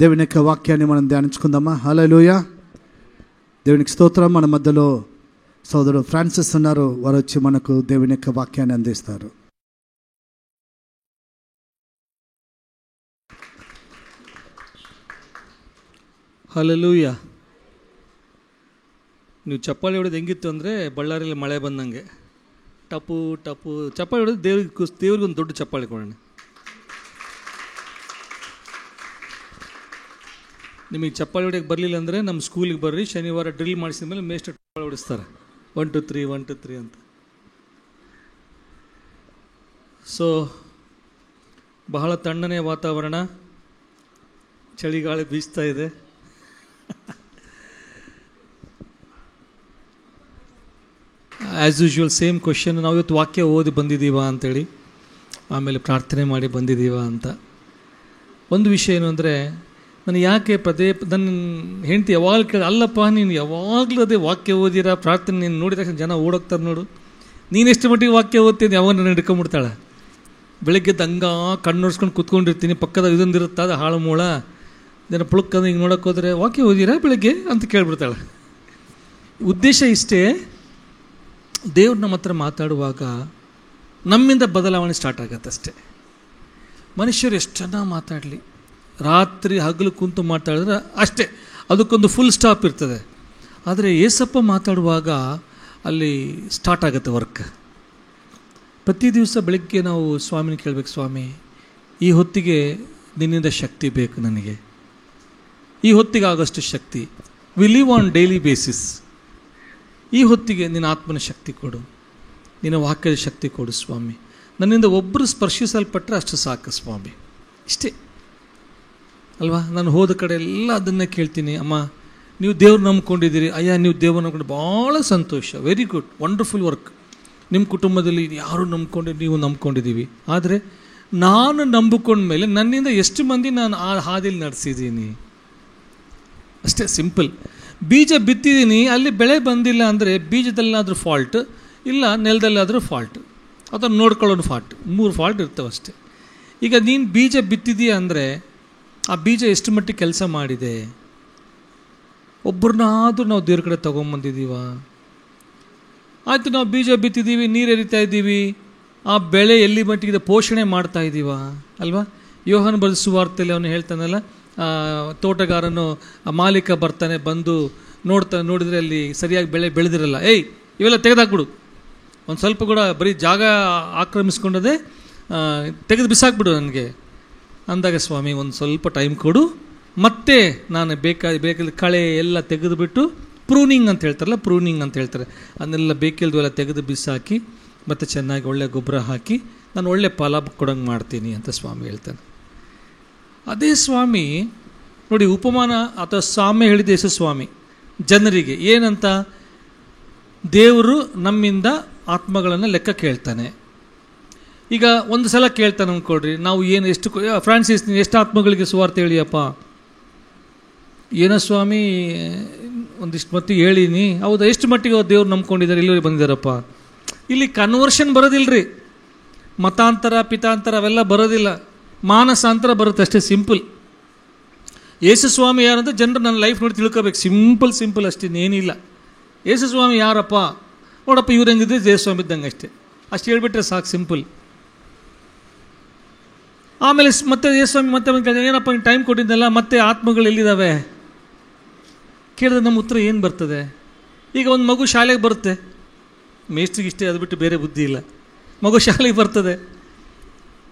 దేవుని యొక్క వాక్యాన్ని మనం ధ్యానించుకుందామా? హల్లెలూయా. దేవునికి స్తోత్రం. మన మధ్యలో సోదరుడు ఫ్రాన్సిస్ ఉన్నారు. వారు వచ్చి మనకు దేవుని యొక్క వాక్యాన్ని అందిస్తారు. ಹಲ್ಲೆಲೂಯಾ. ನೀವು ಚಪ್ಪಾಳೆ ಹೊಡೆದು ಹೆಂಗಿತ್ತು ಅಂದರೆ ಬಳ್ಳಾರಿಯಲ್ಲಿ ಮಳೆ ಬಂದಂಗೆ ಟಪು ಟಪು ಚಪ್ಪಾಳೆ ಹೊಡೆದು ದೇವ್ರಿಗೆ ಒಂದು ದೊಡ್ಡ ಚಪ್ಪಾಳೆ ಕೊಡೋಣ. ನಿಮಗೆ ಚಪ್ಪಾಳೆ ಹೊಡೆಯೋಕ್ಕೆ ಬರಲಿಲ್ಲ ಅಂದರೆ ನಮ್ಮ ಸ್ಕೂಲಿಗೆ ಬರ್ರಿ, ಶನಿವಾರ ಡ್ರಿಲ್ ಮಾಡಿಸಿದ ಮೇಲೆ ಮೇಸ್ಟರ್ ಚಪ್ಪಾಳೆ ಹೊಡಿಸ್ತಾರೆ 1 2 3 1 2 3 ಅಂತ. ಸೊ ಬಹಳ ತಣ್ಣನೆಯ ವಾತಾವರಣ, ಚಳಿಗಾಳಿ ಬೀಸ್ತಾ ಇದೆ. ಆ್ಯಸ್ ಯೂಶ್ವಲ್ ಸೇಮ್ ಕ್ವಶನ್, ನಾವು ಇವತ್ತು ವಾಕ್ಯ ಓದಿ ಬಂದಿದ್ದೀವಾ ಅಂತೇಳಿ, ಆಮೇಲೆ ಪ್ರಾರ್ಥನೆ ಮಾಡಿ ಬಂದಿದ್ದೀವಾ ಅಂತ. ಒಂದು ವಿಷಯ ಏನು ಅಂದರೆ, ನಾನು ಯಾಕೆ ನನ್ನ ಹೆಂಡತಿ ಯಾವಾಗಲೂ ಕೇಳಿ, ಅಲ್ಲಪ್ಪ ನೀನು ಯಾವಾಗಲೂ ಅದೇ ವಾಕ್ಯ ಓದಿರ ಪ್ರಾರ್ಥನೆ ನೀನು ನೋಡಿದ ತಕ್ಷಣ ಜನ ಓಡೋಗ್ತಾರೆ ನೋಡು, ನೀನು ಎಷ್ಟು ಮಟ್ಟಿಗೆ ವಾಕ್ಯ ಓದ್ತೀನಿ ಯಾವಾಗ ನಾನು ಹಿಡ್ಕೊಂಬಿಡ್ತಾಳೆ. ಬೆಳಗ್ಗೆ ಹಂಗ ಕಣ್ಣೊರ್ಸ್ಕೊಂಡು ಕೂತ್ಕೊಂಡಿರ್ತೀನಿ, ಪಕ್ಕದ ಇದೊಂದಿರುತ್ತೆ ಅದು ಹಾಳು ಮೂಳ, ಜನ ಪುಳುಕ್ಕಂದು ಹಿಂಗೆ ನೋಡೋಕೆ ಹೋದರೆ ವಾಕ್ಯ ಓದಿರಾ ಬೆಳಗ್ಗೆ ಅಂತ ಕೇಳಿಬಿಡ್ತಾಳೆ. ಉದ್ದೇಶ ಇಷ್ಟೇ, ದೇವ್ರು ನಮ್ಮ ಹತ್ರ ಮಾತಾಡುವಾಗ ನಮ್ಮಿಂದ ಬದಲಾವಣೆ ಸ್ಟಾರ್ಟ್ ಆಗತ್ತೆ ಅಷ್ಟೇ. ಮನುಷ್ಯರು ಎಷ್ಟು ಚೆನ್ನಾಗಿ ಮಾತಾಡಲಿ, ರಾತ್ರಿ ಹಗಲು ಕುಂತು ಮಾತಾಡಿದ್ರೆ ಅಷ್ಟೇ, ಅದಕ್ಕೊಂದು ಫುಲ್ ಸ್ಟಾಪ್ ಇರ್ತದೆ. ಆದರೆ ಏಸಪ್ಪ ಮಾತಾಡುವಾಗ ಅಲ್ಲಿ ಸ್ಟಾರ್ಟ್ ಆಗುತ್ತೆ ವರ್ಕ್. ಪ್ರತಿ ದಿವಸ ಬೆಳಗ್ಗೆ ನಾವು ಸ್ವಾಮಿನ ಕೇಳಬೇಕು, ಸ್ವಾಮಿ ಈ ಹೊತ್ತಿಗೆ ನಿನ್ನಿಂದ ಶಕ್ತಿ ಬೇಕು ನನಗೆ, ಈ ಹೊತ್ತಿಗೆ ಆಗೋಷ್ಟು ಶಕ್ತಿ. We live on daily basis. ಈ ಹೊತ್ತಿಗೆ ನಿನ್ನ ಆತ್ಮನ ಶಕ್ತಿ ಕೊಡು, ನಿನ್ನ ವಾಕ್ಯದ ಶಕ್ತಿ ಕೊಡು ಸ್ವಾಮಿ. ನನ್ನಿಂದ ಒಬ್ಬರು ಸ್ಪರ್ಶಿಸಲ್ಪಟ್ಟರೆ ಅಷ್ಟು ಸಾಕು ಸ್ವಾಮಿ. ಇಷ್ಟೇ ಅಲ್ವಾ? ನಾನು ಹೋದ ಕಡೆ ಎಲ್ಲ ಅದನ್ನೇ ಕೇಳ್ತೀನಿ. ಅಮ್ಮ ನೀವು ದೇವ್ರು ನಂಬ್ಕೊಂಡಿದ್ದೀರಿ, ಅಯ್ಯ ನೀವು ದೇವ್ರು ನಂಬ್ಕೊಂಡು ಭಾಳ ಸಂತೋಷ, ವೆರಿ ಗುಡ್, ವಂಡರ್ಫುಲ್ ವರ್ಕ್. ನಿಮ್ಮ ಕುಟುಂಬದಲ್ಲಿ ಯಾರು ನೀವು ನಂಬ್ಕೊಂಡಿದ್ದೀವಿ. ಆದರೆ ನಾನು ನಂಬಿಕೊಂಡ್ಮೇಲೆ ನನ್ನಿಂದ ಎಷ್ಟು ಮಂದಿ ನಾನು ಆ ಹಾದಿಲಿ ನಡೆಸಿದ್ದೀನಿ, ಅಷ್ಟೇ ಸಿಂಪಲ್. ಬೀಜ ಬಿತ್ತಿದ್ದೀನಿ, ಅಲ್ಲಿ ಬೆಳೆ ಬಂದಿಲ್ಲ ಅಂದರೆ ಬೀಜದಲ್ಲಾದರೂ ಫಾಲ್ಟ್, ಇಲ್ಲ ನೆಲದಲ್ಲಾದರೂ ಫಾಲ್ಟ್, ಅದನ್ನು ನೋಡ್ಕೊಳ್ಳೋದು ಫಾಲ್ಟ್. 3 ಫಾಲ್ಟ್ ಇರ್ತವೆ ಅಷ್ಟೇ. ಈಗ ನೀನು ಬೀಜ ಬಿತ್ತಿದೀಯ ಅಂದರೆ ಆ ಬೀಜ ಎಷ್ಟು ಮಟ್ಟಿಗೆ ಕೆಲಸ ಮಾಡಿದೆ? ಒಬ್ಬರನ್ನಾದರೂ ನಾವು ದೇವ್ರ ಕಡೆ ತೊಗೊಂಬಂದಿದ್ದೀವ? ಆಯಿತು, ನಾವು ಬೀಜ ಬಿತ್ತಿದ್ದೀವಿ, ನೀರು ಎರಿತಾ ಇದ್ದೀವಿ, ಆ ಬೆಳೆ ಎಲ್ಲಿ ಮಟ್ಟಿಗೆ ಪೋಷಣೆ ಮಾಡ್ತಾ ಇದ್ದೀವ ಅಲ್ವಾ? ಯೋಹಾನ ಬರೆದ ಸುವಾರ್ತೆಯಲ್ಲಿ ಅವನು ಹೇಳ್ತಾನಲ್ಲ, ತೋಟಗಾರನು ಮಾಲೀಕ ಬರ್ತಾನೆ, ಬಂದು ನೋಡಿದರೆ ಅಲ್ಲಿ ಸರಿಯಾಗಿ ಬೆಳೆ ಬೆಳೆದಿರಲ್ಲ, ಏಯ್ ಇವೆಲ್ಲ ತೆಗೆದಾಕ್ಬಿಡು, ಒಂದು ಸ್ವಲ್ಪ ಕೂಡ ಬರೀ ಜಾಗ ಆಕ್ರಮಿಸ್ಕೊಂಡದೆ ತೆಗೆದು ಬಿಸಾಕ್ಬಿಡು ನನಗೆ ಅಂದಾಗ, ಸ್ವಾಮಿ ಒಂದು ಸ್ವಲ್ಪ ಟೈಮ್ ಕೊಡು, ಮತ್ತೆ ನಾನು ಬೇಕಾದ ಕಳೆ ಎಲ್ಲ ತೆಗೆದುಬಿಟ್ಟು ಪ್ರೂನಿಂಗ್ ಅಂತ ಹೇಳ್ತಾರಲ್ಲ, ಪ್ರೂನಿಂಗ್ ಅಂತ ಹೇಳ್ತಾರೆ, ಅದನ್ನೆಲ್ಲ ಬೇಕಿಲ್ದವೆಲ್ಲ ತೆಗೆದು ಬಿಸಾಕಿ ಮತ್ತು ಚೆನ್ನಾಗಿ ಒಳ್ಳೆ ಗೊಬ್ಬರ ಹಾಕಿ ನಾನು ಒಳ್ಳೆ ಫಲ ಕೊಡೋಂಗೆ ಮಾಡ್ತೀನಿ ಅಂತ ಸ್ವಾಮಿ ಹೇಳ್ತಾನೆ. ಅದೇ ಸ್ವಾಮಿ ನೋಡಿ, ಉಪಮಾನ ಅಥವಾ ಸಾಮ್ಯ ಹೇಳಿದ ಯೇಸು ಸ್ವಾಮಿ ಜನರಿಗೆ ಏನಂತ, ದೇವರು ನಮ್ಮಿಂದ ಆತ್ಮಗಳನ್ನು ಲೆಕ್ಕ ಕೇಳ್ತಾನೆ. ಈಗ ಒಂದು ಸಲ ಕೇಳ್ತಾನೆ ಅಂದ್ಕೊಳ್ರಿ, ನಾವು ಏನು ಎಷ್ಟು ಫ್ರಾನ್ಸಿಸ್ ನೀವು ಎಷ್ಟು ಆತ್ಮಗಳಿಗೆ ಸುವಾರ್ತೆ ಹೇಳಿಯಪ್ಪ? ಏನೋ ಸ್ವಾಮಿ ಒಂದಿಷ್ಟು ಮಟ್ಟಿಗೆ ಹೇಳಿನಿ. ಹೌದಾ, ಎಷ್ಟು ಮಟ್ಟಿಗೆ ದೇವ್ರು ನಂಬ್ಕೊಂಡಿದ್ದಾರೆ, ಇಲ್ಲಿವರೆಗೆ ಬಂದಿದ್ದಾರಪ್ಪ? ಇಲ್ಲಿ ಕನ್ವರ್ಷನ್ ಬರೋದಿಲ್ಲರಿ, ಮತಾಂತರ ಪಿತಾಂತರ ಅವೆಲ್ಲ ಬರೋದಿಲ್ಲ, ಮಾನಸಾಂತರ ಬರುತ್ತೆ ಅಷ್ಟೇ, ಸಿಂಪಲ್. ಯೇಸು ಸ್ವಾಮಿ ಯಾರಂತ ಜನರು ನನ್ನ ಲೈಫ್ ನೋಡಿ ತಿಳ್ಕೋಬೇಕು, ಸಿಂಪಲ್ ಅಷ್ಟೇ, ಏನಿಲ್ಲ. ಯೇಸು ಸ್ವಾಮಿ ಯಾರಪ್ಪ? ನೋಡಪ್ಪ ಇವ್ರು ಹೆಂಗಿದ್ರೆ ಯೇಸು ಸ್ವಾಮಿ ಇದ್ದಂಗೆ ಅಷ್ಟೇ, ಅಷ್ಟು ಹೇಳ್ಬಿಟ್ರೆ ಸಾಕು, ಸಿಂಪಲ್. ಆಮೇಲೆ ಮತ್ತೆ ಯೇಸು ಸ್ವಾಮಿ ಮತ್ತೆ ಏನಪ್ಪ ಟೈಮ್ ಕೊಟ್ಟಿದ್ದಲ್ಲ, ಮತ್ತೆ ಆತ್ಮಗಳು ಎಲ್ಲಿದ್ದಾವೆ ಕೇಳಿದ್ರೆ ನಮ್ಮ ಉತ್ತರ ಏನು ಬರ್ತದೆ? ಈಗ ಒಂದು ಮಗು ಶಾಲೆಗೆ ಬರುತ್ತೆ, ಮೇಸ್ಟ್ರಿಗೆ ಇಷ್ಟೇ, ಅದು ಬಿಟ್ಟು ಬೇರೆ ಬುದ್ಧಿ ಇಲ್ಲ. ಮಗು ಶಾಲೆಗೆ ಬರ್ತದೆ,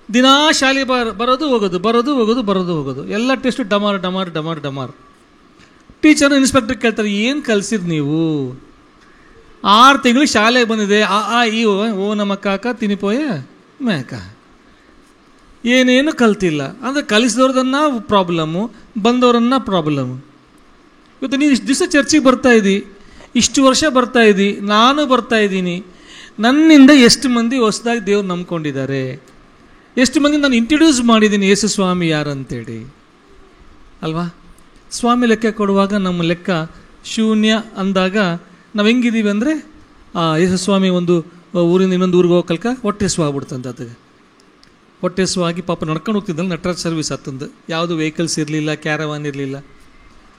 ದಿನಾ ಶಾಲೆಗೆ ಬರೋದು ಹೋಗೋದು, ಎಲ್ಲ ಟೆಸ್ಟು ಡಮಾರ್. ಟೀಚರ್ ಇನ್ಸ್ಪೆಕ್ಟರ್ ಕೇಳ್ತಾರೆ, ಏನು ಕಲಿಸಿದ್ ನೀವು? 6 ತಿಂಗಳು ಶಾಲೆಗೆ ಬಂದಿದೆ, ಈ ಓ ನಮ್ಮ ಕಾಕ ತಿನಿಪೋಯ ಮೇಕ, ಏನೇನು ಕಲ್ತಿಲ್ಲ ಅಂದರೆ ಕಲಿಸಿದವ್ರದನ್ನ ಪ್ರಾಬ್ಲಮ್ಮು, ಬಂದವರನ್ನ ಪ್ರಾಬ್ಲಮ್ಮು. ಇವತ್ತು ನೀನು ಇಷ್ಟು ದಿವಸ ಚರ್ಚಿಗೆ ಬರ್ತಾ ಇದ್ದಿ, ಇಷ್ಟು ವರ್ಷ ಬರ್ತಾ ಇದ್ದಿ, ನಾನು ಬರ್ತಾ ಇದ್ದೀನಿ, ನನ್ನಿಂದ ಎಷ್ಟು ಮಂದಿ ಹೊಸದಾಗಿ ದೇವ್ರು ನಂಬ್ಕೊಂಡಿದ್ದಾರೆ, ಎಷ್ಟು ಮಂದಿ ನಾನು ಇಂಟ್ರೊಡ್ಯೂಸ್ ಮಾಡಿದ್ದೀನಿ ಯೇಸು ಸ್ವಾಮಿ ಯಾರಂತೇಳಿ ಅಲ್ವಾ? ಸ್ವಾಮಿ ಲೆಕ್ಕ ಕೊಡುವಾಗ ನಮ್ಮ ಲೆಕ್ಕ ಶೂನ್ಯ ಅಂದಾಗ ನಾವು ಹೆಂಗಿದ್ದೀವಿ ಅಂದರೆ, ಯೇಸು ಸ್ವಾಮಿ ಒಂದು ಊರಿಂದ ಇನ್ನೊಂದು ಊರಿಗೆ ಹೋಗಲ್ಕ ಹೊಟ್ಟೆ ಸ್ವಾಗ್ಬಿಡ್ತಂತ ಅದಕ್ಕೆ. ಹೊಟ್ಟೆ ಹಸುವಾಗಿ ಪಾಪ ನಡ್ಕೊಂಡು ಹೋಗ್ತಿದ್ದಲ್ಲ, ನಟರಾಜ್ ಸರ್ವಿಸ್ ಹತ್ತಂದು, ಯಾವುದು ವೆಹಿಕಲ್ಸ್ ಇರಲಿಲ್ಲ, ಕ್ಯಾರವಾನ್ ಇರಲಿಲ್ಲ.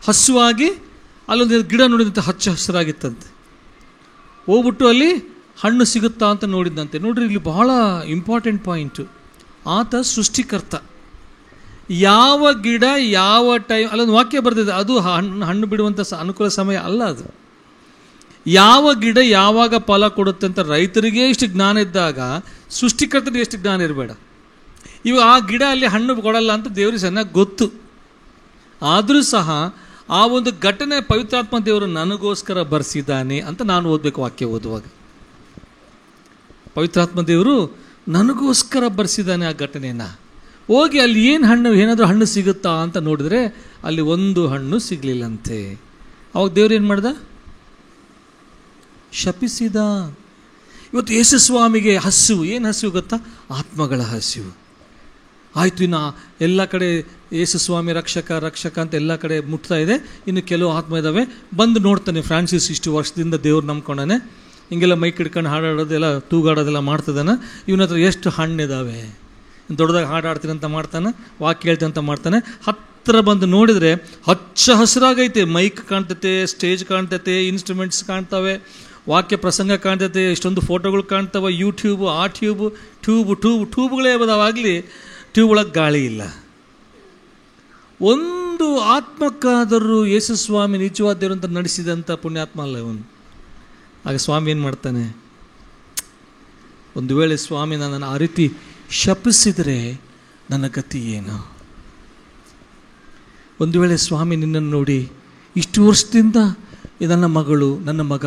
ಹಸುವಾಗಿ ಅಲ್ಲೊಂದು ಗಿಡ ನೋಡಿದಂತೆ ಹಚ್ಚ ಹಸಿರಾಗಿತ್ತಂತೆ. ಹೋಗ್ಬಿಟ್ಟು ಅಲ್ಲಿ ಹಣ್ಣು ಸಿಗುತ್ತಾ ಅಂತ ನೋಡಿದ್ದಂತೆ. ನೋಡ್ರಿ, ಇಲ್ಲಿ ಬಹಳ ಇಂಪಾರ್ಟೆಂಟ್ ಪಾಯಿಂಟು. ಆತ ಸೃಷ್ಟಿಕರ್ತ. ಯಾವ ಗಿಡ ಯಾವ ಟೈಮ್, ಅಲ್ಲೊಂದು ವಾಕ್ಯ ಬರ್ತಿದೆ, ಅದು ಹಣ್ಣು ಬಿಡುವಂಥ ಅನುಕೂಲ ಸಮಯ ಅಲ್ಲ ಅದು. ಯಾವ ಗಿಡ ಯಾವಾಗ ಫಲ ಕೊಡುತ್ತೆ ಅಂತ ರೈತರಿಗೆ ಇಷ್ಟು ಜ್ಞಾನ ಇದ್ದಾಗ ಸೃಷ್ಟಿಕರ್ತನಿಗೆ ಎಷ್ಟು ಜ್ಞಾನ ಇರಬೇಡ. ಇವಾಗ ಆ ಗಿಡ ಅಲ್ಲಿ ಹಣ್ಣು ಕೊಡಲ್ಲ ಅಂತ ದೇವರಿಗೆ ಚೆನ್ನಾಗಿ ಗೊತ್ತು. ಆದರೂ ಸಹ ಆ ಒಂದು ಘಟನೆ ಪವಿತ್ರಾತ್ಮ ದೇವರು ನನಗೋಸ್ಕರ ಬರೆಸಿದ್ದಾನೆ ಅಂತ ನಾನು ಓದಬೇಕು. ವಾಕ್ಯ ಓದುವಾಗ ಪವಿತ್ರಾತ್ಮ ದೇವರು ನನಗೋಸ್ಕರ ಬರೆಸಿದ್ದಾನೆ ಆ ಘಟನೆಯನ್ನು. ಹೋಗಿ ಅಲ್ಲಿ ಏನು ಹಣ್ಣು, ಏನಾದರೂ ಹಣ್ಣು ಸಿಗುತ್ತಾ ಅಂತ ನೋಡಿದ್ರೆ ಅಲ್ಲಿ ಒಂದು ಹಣ್ಣು ಸಿಗಲಿಲ್ಲಂತೆ. ಅವಾಗ ದೇವ್ರು ಏನು ಮಾಡ್ದ? ಶಪಿಸಿದ. ಇವತ್ತು ಯೇಸು ಸ್ವಾಮಿಗೆ ಹಸಿವು, ಏನು ಹಸಿವು ಗೊತ್ತಾ? ಆತ್ಮಗಳ ಹಸಿವು. ಆಯಿತು, ಇನ್ನು ಎಲ್ಲ ಕಡೆ ಯೇಸು ಸ್ವಾಮಿ ರಕ್ಷಕ ರಕ್ಷಕ ಅಂತ ಎಲ್ಲ ಕಡೆ ಮುಟ್ತಾ ಇದೆ. ಇನ್ನು ಕೆಲವು ಆತ್ಮ ಇದ್ದಾವೆ. ಬಂದು ನೋಡ್ತಾನೆ ಫ್ರಾನ್ಸಿಸ್, ಇಷ್ಟು ವರ್ಷದಿಂದ ದೇವ್ರು ನಂಬ್ಕೊಂಡಾನೆ, ಹಿಂಗೆಲ್ಲ ಮೈಕ್ ಹಿಡ್ಕೊಂಡು ಹಾಡಾಡೋದೆಲ್ಲ ತೂಗಾಡೋದೆಲ್ಲ ಮಾಡ್ತದಾನೆ. ಇವನ ಹತ್ರ ಎಷ್ಟು ಹಣ್ಣಿದ್ದಾವೆ, ದೊಡ್ಡದಾಗಿ ಹಾಡಾಡ್ತೀನಿ ಅಂತ ಮಾಡ್ತಾನೆ, ವಾಕ್ಯ ಹೇಳ್ತೀನಿ ಅಂತ ಮಾಡ್ತಾನೆ. ಹತ್ತಿರ ಬಂದು ನೋಡಿದರೆ ಹಚ್ಚ ಹಸಿರಾಗೈತೆ. ಮೈಕ್ ಕಾಣ್ತೈತೆ, ಸ್ಟೇಜ್ ಕಾಣ್ತೈತೆ, ಇನ್ಸ್ಟ್ರೂಮೆಂಟ್ಸ್ ಕಾಣ್ತವೆ, ವಾಕ್ಯ ಪ್ರಸಂಗ ಕಾಣ್ತೈತೆ, ಇಷ್ಟೊಂದು ಫೋಟೋಗಳು ಕಾಣ್ತವೆ, ಯೂಟ್ಯೂಬು, ಆ ಟ್ಯೂಬ್ಗಳೇ ಬದಾವಾಗಲಿ ಟ್ಯೂಬ್ ಒಳಗೆ ಗಾಳಿ ಇಲ್ಲ. ಒಂದು ಆತ್ಮಕ್ಕಾದರೂ ಯೇಸು ಸ್ವಾಮಿ ನಿಜವಾದ ದೇವರು ಅಂತ ನಡೆಸಿದಂಥ ಪುಣ್ಯಾತ್ಮ ಅಲ್ಲ ಇವನು. ಆಗ ಸ್ವಾಮಿ ಏನು ಮಾಡ್ತಾನೆ? ಒಂದು ವೇಳೆ ಸ್ವಾಮಿ ನನ್ನನ್ನು ಆ ರೀತಿ ಶಪಿಸಿದರೆ ನನ್ನ ಗತಿ ಏನು? ಒಂದು ವೇಳೆ ಸ್ವಾಮಿ ನಿನ್ನನ್ನು ನೋಡಿ ಇಷ್ಟು ವರ್ಷದಿಂದ ನನ್ನ ಮಗಳು, ನನ್ನ ಮಗ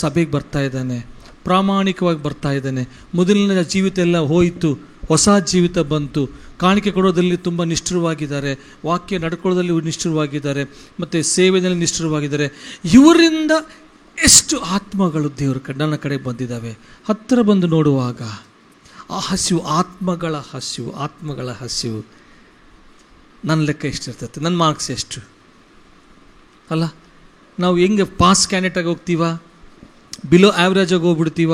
ಸಭೆಗೆ ಬರ್ತಾ ಇದ್ದಾನೆ, ಪ್ರಾಮಾಣಿಕವಾಗಿ ಬರ್ತಾ ಇದ್ದಾನೆ, ಮೊದಲಿನ ಜೀವಿತ ಎಲ್ಲ ಹೋಯಿತು, ಹೊಸ ಜೀವಿತ ಬಂತು, ಕಾಣಿಕೆ ಕೊಡೋದ್ರಲ್ಲಿ ತುಂಬ ನಿಷ್ಠುರವಾಗಿದ್ದಾರೆ, ವಾಕ್ಯ ನಡ್ಕೊಳ್ಳೋದ್ರಲ್ಲಿ ನಿಷ್ಠುರವಾಗಿದ್ದಾರೆ, ಮತ್ತು ಸೇವೆಯಲ್ಲಿ ನಿಷ್ಠುರವಾಗಿದ್ದಾರೆ. ಇವರಿಂದ ಎಷ್ಟು ಆತ್ಮಗಳು ದೇವರ ನನ್ನ ಕಡೆ ಬಂದಿದ್ದಾವೆ. ಹತ್ತಿರ ಬಂದು ನೋಡುವಾಗ ಆ ಹಸಿವು, ಆತ್ಮಗಳ ಹಸಿವು ನನ್ನ ಲೆಕ್ಕ ಎಷ್ಟಿರ್ತೈತೆ? ನನ್ನ ಮಾರ್ಕ್ಸ್ ಎಷ್ಟು? ಅಲ್ಲ, ನಾವು ಹೆಂಗೆ ಪಾಸ್ ಕ್ಯಾಂಡಿಡೇಟಾಗಿ ಹೋಗ್ತೀವ, ಬಿಲೋ ಆ್ಯಾವ್ರೇಜಾಗಿ ಹೋಗ್ಬಿಡ್ತೀವ,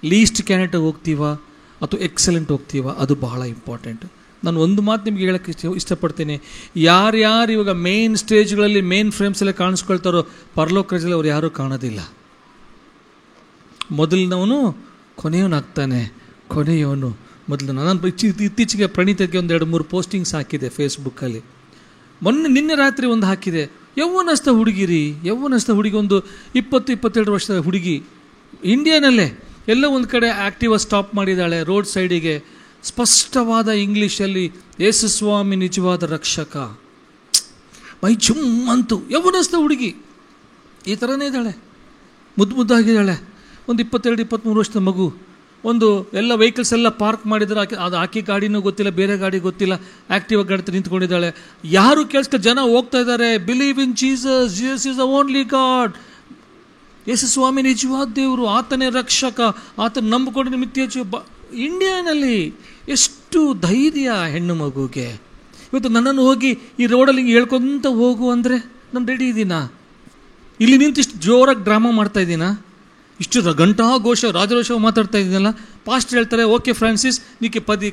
ಲೀಸ್ಟ್ ಕ್ಯಾಂಡಿಡೇಟಾಗಿ ಹೋಗ್ತೀವ, ಅಥವಾ ಎಕ್ಸಲೆಂಟ್ ಹೋಗ್ತೀವ? ಅದು ಬಹಳ ಇಂಪಾರ್ಟೆಂಟ್. ನಾನು ಒಂದು ಮಾತು ನಿಮಗೆ ಹೇಳೋಕ್ಕೆ ಇಷ್ಟಪಡ್ತೀನಿ. ಯಾರ್ಯಾರು ಇವಾಗ ಮೇನ್ ಸ್ಟೇಜ್ಗಳಲ್ಲಿ ಮೇನ್ ಫ್ರೇಮ್ಸಲ್ಲೇ ಕಾಣಿಸ್ಕೊಳ್ತಾರೋ ಪರಲೋಕ ರಾಜ್ಯದಲ್ಲಿ ಅವ್ರು ಯಾರೂ ಕಾಣೋದಿಲ್ಲ. ಮೊದಲಿನವನು ಕೊನೆಯವನಾಗ್ತಾನೆ, ಕೊನೆಯವನು ಮೊದಲು. ನಾನು ಇತ್ತೀಚೆಗೆ ಪ್ರಣೀತಕ್ಕೆ ಒಂದು 2-3 ಪೋಸ್ಟಿಂಗ್ಸ್ ಹಾಕಿದೆ ಫೇಸ್ಬುಕ್ಕಲ್ಲಿ. ನಿನ್ನೆ ರಾತ್ರಿ ಒಂದು ಹಾಕಿದೆ. ಯೌವನಸ್ಥ ಹುಡುಗಿ, ಒಂದು 20-22 ವರ್ಷದ ಹುಡುಗಿ, ಇಂಡಿಯಾನಲ್ಲೇ ಎಲ್ಲೋ ಒಂದು ಕಡೆ ಆ್ಯಕ್ಟಿವ ಸ್ಟಾಪ್ ಮಾಡಿದ್ದಾಳೆ ರೋಡ್ ಸೈಡಿಗೆ. ಸ್ಪಷ್ಟವಾದ ಇಂಗ್ಲೀಷಲ್ಲಿ ಯೇಸು ಸ್ವಾಮಿ ನಿಜವಾದ ರಕ್ಷಕ. ಮೈ ಜುಮ್ಮಂತು. ಯೌವನಸ್ಥ ಹುಡುಗಿ ಈ ಥರನೇ ಇದ್ದಾಳೆ, ಮುದ್ದಾಗಿದ್ದಾಳೆ. ಒಂದು 22-23 ವರ್ಷದ ಮಗು. ಒಂದು ಎಲ್ಲ ವೆಹಿಕಲ್ಸ್ ಎಲ್ಲ ಪಾರ್ಕ್ ಮಾಡಿದ್ರೆ ಅದು ಆಕೆ ಗಾಡಿನೂ ಗೊತ್ತಿಲ್ಲ, ಬೇರೆ ಗಾಡಿ ಗೊತ್ತಿಲ್ಲ, ಆ್ಯಕ್ಟಿವ್ ಗಾಡಿ ನಿಂತ್ಕೊಂಡಿದ್ದಾಳೆ. ಯಾರು ಕೇಳಿಸ್ಕ ಜನ ಹೋಗ್ತಾ ಇದ್ದಾರೆ. Believe in Jesus, Jesus is the only God. ಯೇಸು ಸ್ವಾಮಿ ನಿಜವಾದ ದೇವರು, ಆತನೇ ರಕ್ಷಕ, ಆತನ ನಂಬಿಕೊಂಡು ನಿಮಿತ್ತ. ಇಂಡಿಯಾನಲ್ಲಿ ಎಷ್ಟು ಧೈರ್ಯ ಹೆಣ್ಣು ಮಗುಗೆ. ಇವತ್ತು ನನ್ನನ್ನು ಹೋಗಿ ಈ ರೋಡಲ್ಲಿ ಹಿಂಗೆ ಹೇಳ್ಕೊಂತ ಹೋಗು ಅಂದರೆ ನಾನು ರೆಡಿ ಇದ್ದೀನಾ? ಇಲ್ಲಿ ನಿಂತು ಇಷ್ಟು ಜೋರಾಗಿ ಡ್ರಾಮಾ ಮಾಡ್ತಾ ಇದ್ದೀನಾ? ಇಷ್ಟು ಗಂಟಾ ಘೋಷ ರಾಜರೋಷ ಮಾತಾಡ್ತಾ ಇದ್ದೀನಲ್ಲ. ಪಾಸ್ಟ್ ಹೇಳ್ತಾರೆ, ಓಕೆ ಫ್ರಾನ್ಸಿಸ್ ನೀಕೆ 10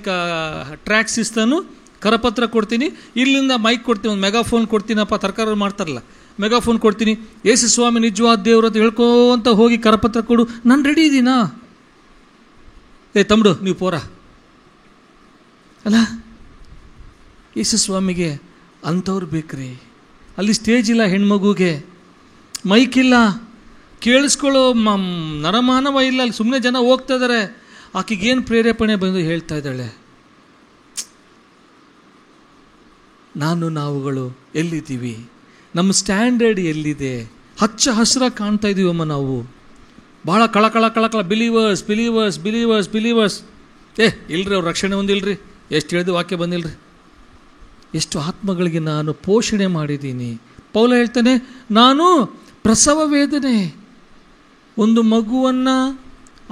ಟ್ರ್ಯಾಕ್ಸ್ ಇಸ್ತಾನು, ಕರಪತ್ರ ಕೊಡ್ತೀನಿ, ಇಲ್ಲಿಂದ ಮೈಕ್ ಕೊಡ್ತೀನಿ, ಒಂದು ಮೆಗಾಫೋನ್ ಕೊಡ್ತೀನಪ್ಪ, ತರಕಾರಿ ಮಾಡ್ತಾರಲ್ಲ, ಮೆಗಾಫೋನ್ ಕೊಡ್ತೀನಿ, ಯೇಸು ಸ್ವಾಮಿ ನಿಜವಾದ ದೇವರು ಅಂತ ಹೇಳ್ಕೊಂತ ಹೋಗಿ ಕರಪತ್ರ ಕೊಡು, ನಾನು ರೆಡಿ ಇದ್ದೀನಾ? ತಮ್ಮಡು ನೀವು ಪೋರ ಅಲ್ಲ. ಯೇಸು ಸ್ವಾಮಿಗೆ ಅಂಥವ್ರು ಬೇಕ್ರಿ. ಅಲ್ಲಿ ಸ್ಟೇಜ್ ಇಲ್ಲ, ಹೆಣ್ಮಗುಗೆ ಮೈಕ್ ಇಲ್ಲ, ಕೇಳಿಸ್ಕೊಳ್ಳೋ ನರಮಾನವ ಇಲ್ಲ. ಅಲ್ಲಿ ಸುಮ್ಮನೆ ಜನ ಹೋಗ್ತಾ ಇದ್ದಾರೆ. ಆಕೆಗೇನು ಪ್ರೇರೇಪಣೆ ಬಂದು ಹೇಳ್ತಾ ಇದ್ದಾಳೆ, ನಾವುಗಳು ಎಲ್ಲಿದ್ದೀವಿ? ನಮ್ಮ ಸ್ಟ್ಯಾಂಡರ್ಡ್ ಎಲ್ಲಿದೆ? ಹಚ್ಚ ಹಸಿರಾಗಿ ಕಾಣ್ತಾ ಇದ್ದೀವಮ್ಮ ನಾವು. ಭಾಳ ಕಳ ಬಿಲೀವರ್ಸ್. ಇಲ್ರಿ, ಅವ್ರ ರಕ್ಷಣೆ ಹೊಂದಿಲ್ರಿ, ಎಷ್ಟು ಹೇಳಿದ್ರು ವಾಕ್ಯ ಬಂದಿಲ್ರಿ. ಎಷ್ಟು ಆತ್ಮಗಳಿಗೆ ನಾನು ಪೋಷಣೆ ಮಾಡಿದ್ದೀನಿ. ಪೌಲ ಹೇಳ್ತಾನೆ, ನಾನು ಪ್ರಸವ ವೇದನೆ. ಒಂದು ಮಗುವನ್ನು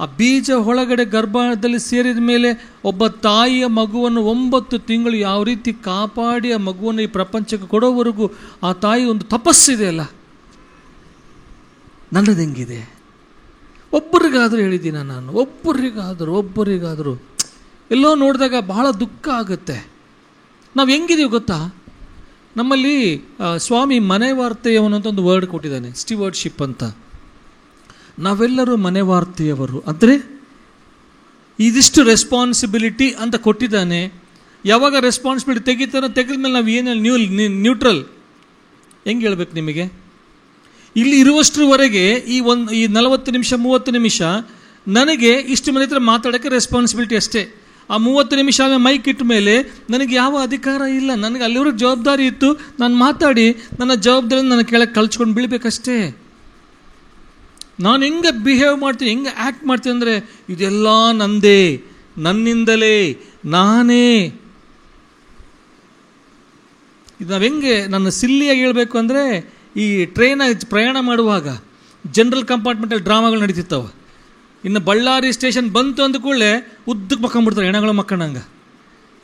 ಆ ಬೀಜ ಒಳಗಡೆ ಗರ್ಭದಲ್ಲಿ ಸೇರಿದ ಮೇಲೆ ಒಬ್ಬ ತಾಯಿಯ ಮಗುವನ್ನು 9 ತಿಂಗಳು ಯಾವ ರೀತಿ ಕಾಪಾಡಿ ಆ ಮಗುವನ್ನು ಈ ಪ್ರಪಂಚಕ್ಕೆ ಕೊಡೋವರೆಗೂ ಆ ತಾಯಿ ಒಂದು ತಪಸ್ಸಿದೆ ಅಲ್ಲ. ನನ್ನದು ಹೆಂಗಿದೆ? ಒಬ್ಬರಿಗಾದರೂ ಹೇಳಿದ್ದೀನ ನಾನು? ಒಬ್ಬರಿಗಾದರೂ ಎಲ್ಲೋ ನೋಡಿದಾಗ ಬಹಳ ದುಃಖ ಆಗುತ್ತೆ. ನಾವು ಹೆಂಗಿದೀವಿ ಗೊತ್ತಾ? ನಮ್ಮಲ್ಲಿ ಸ್ವಾಮಿ ಮನೆ ವಾರ್ತೆಯವನು ಅಂತ ಒಂದು ವರ್ಡ್ ಕೊಟ್ಟಿದ್ದಾನೆ, ಸ್ಟಿವರ್ಡ್ಶಿಪ್ ಅಂತ. ನಾವೆಲ್ಲರೂ ಮನೆ ವಾರ್ತೆಯವರು ಅಂದರೆ ಇದಿಷ್ಟು ರೆಸ್ಪಾನ್ಸಿಬಿಲಿಟಿ ಅಂತ ಕೊಟ್ಟಿದ್ದಾನೆ. ಯಾವಾಗ ರೆಸ್ಪಾನ್ಸಿಬಿಲಿಟಿ ತೆಗೆದ ಮೇಲೆ ನಾವು ಏನು ನ್ಯೂಟ್ರಲ್ ಹೆಂಗೆ ಹೇಳ್ಬೇಕು ನಿಮಗೆ? ಇಲ್ಲಿ ಇರುವಷ್ಟರವರೆಗೆ ಈ 40 ನಿಮಿಷ 30 ನಿಮಿಷ ನನಗೆ ಇಷ್ಟು ಮನೆ ಹತ್ರ ಮಾತಾಡೋಕ್ಕೆ ರೆಸ್ಪಾನ್ಸಿಬಿಲಿಟಿ ಅಷ್ಟೇ. ಆ 30 ನಿಮಿಷ ಮೈಕ್ ಇಟ್ಟ ಮೇಲೆ ನನಗೆ ಯಾವ ಅಧಿಕಾರ ಇಲ್ಲ. ನನಗೆ ಅಲ್ಲಿವರೆಗೆ ಜವಾಬ್ದಾರಿ ಇತ್ತು, ನಾನು ಮಾತಾಡಿ ನನ್ನ ಜವಾಬ್ದಾರಿ ನನ್ನ ಕೆಳಗೆ ಕಳ್ಚ್ಕೊಂಡು ಬೀಳಬೇಕಷ್ಟೇ. ನಾನು ಹೆಂಗೆ ಬಿಹೇವ್ ಮಾಡ್ತೀನಿ, ಹೆಂಗೆ ಆ್ಯಕ್ಟ್ ಮಾಡ್ತೀನಿ ಅಂದರೆ ಇದೆಲ್ಲ ನಂದೇ, ನನ್ನಿಂದಲೇ, ನಾನೇ. ಇದು ನಾವು ಹೆಂಗೆ ನನ್ನ ಸಿಲ್ಲಿಯಾಗಿ ಹೇಳ್ಬೇಕು ಅಂದರೆ, ಈ ಟ್ರೈನಾಗಿ ಪ್ರಯಾಣ ಮಾಡುವಾಗ ಜನರಲ್ ಕಂಪಾರ್ಟ್ಮೆಂಟಲ್ಲಿ ಡ್ರಾಮಾಗಳು ನಡೀತಿತ್ತವೆ. ಇನ್ನು ಬಳ್ಳಾರಿ ಸ್ಟೇಷನ್ ಬಂತು ಅಂದ ಕೂಡಲೇ ಉದ್ದಕ್ಕೆ ಮಕ್ಕೊಂಡ್ಬಿಡ್ತಾರೆ, ಹೆಣಗಳು ಮಕ್ಕಂಡಂಗೆ.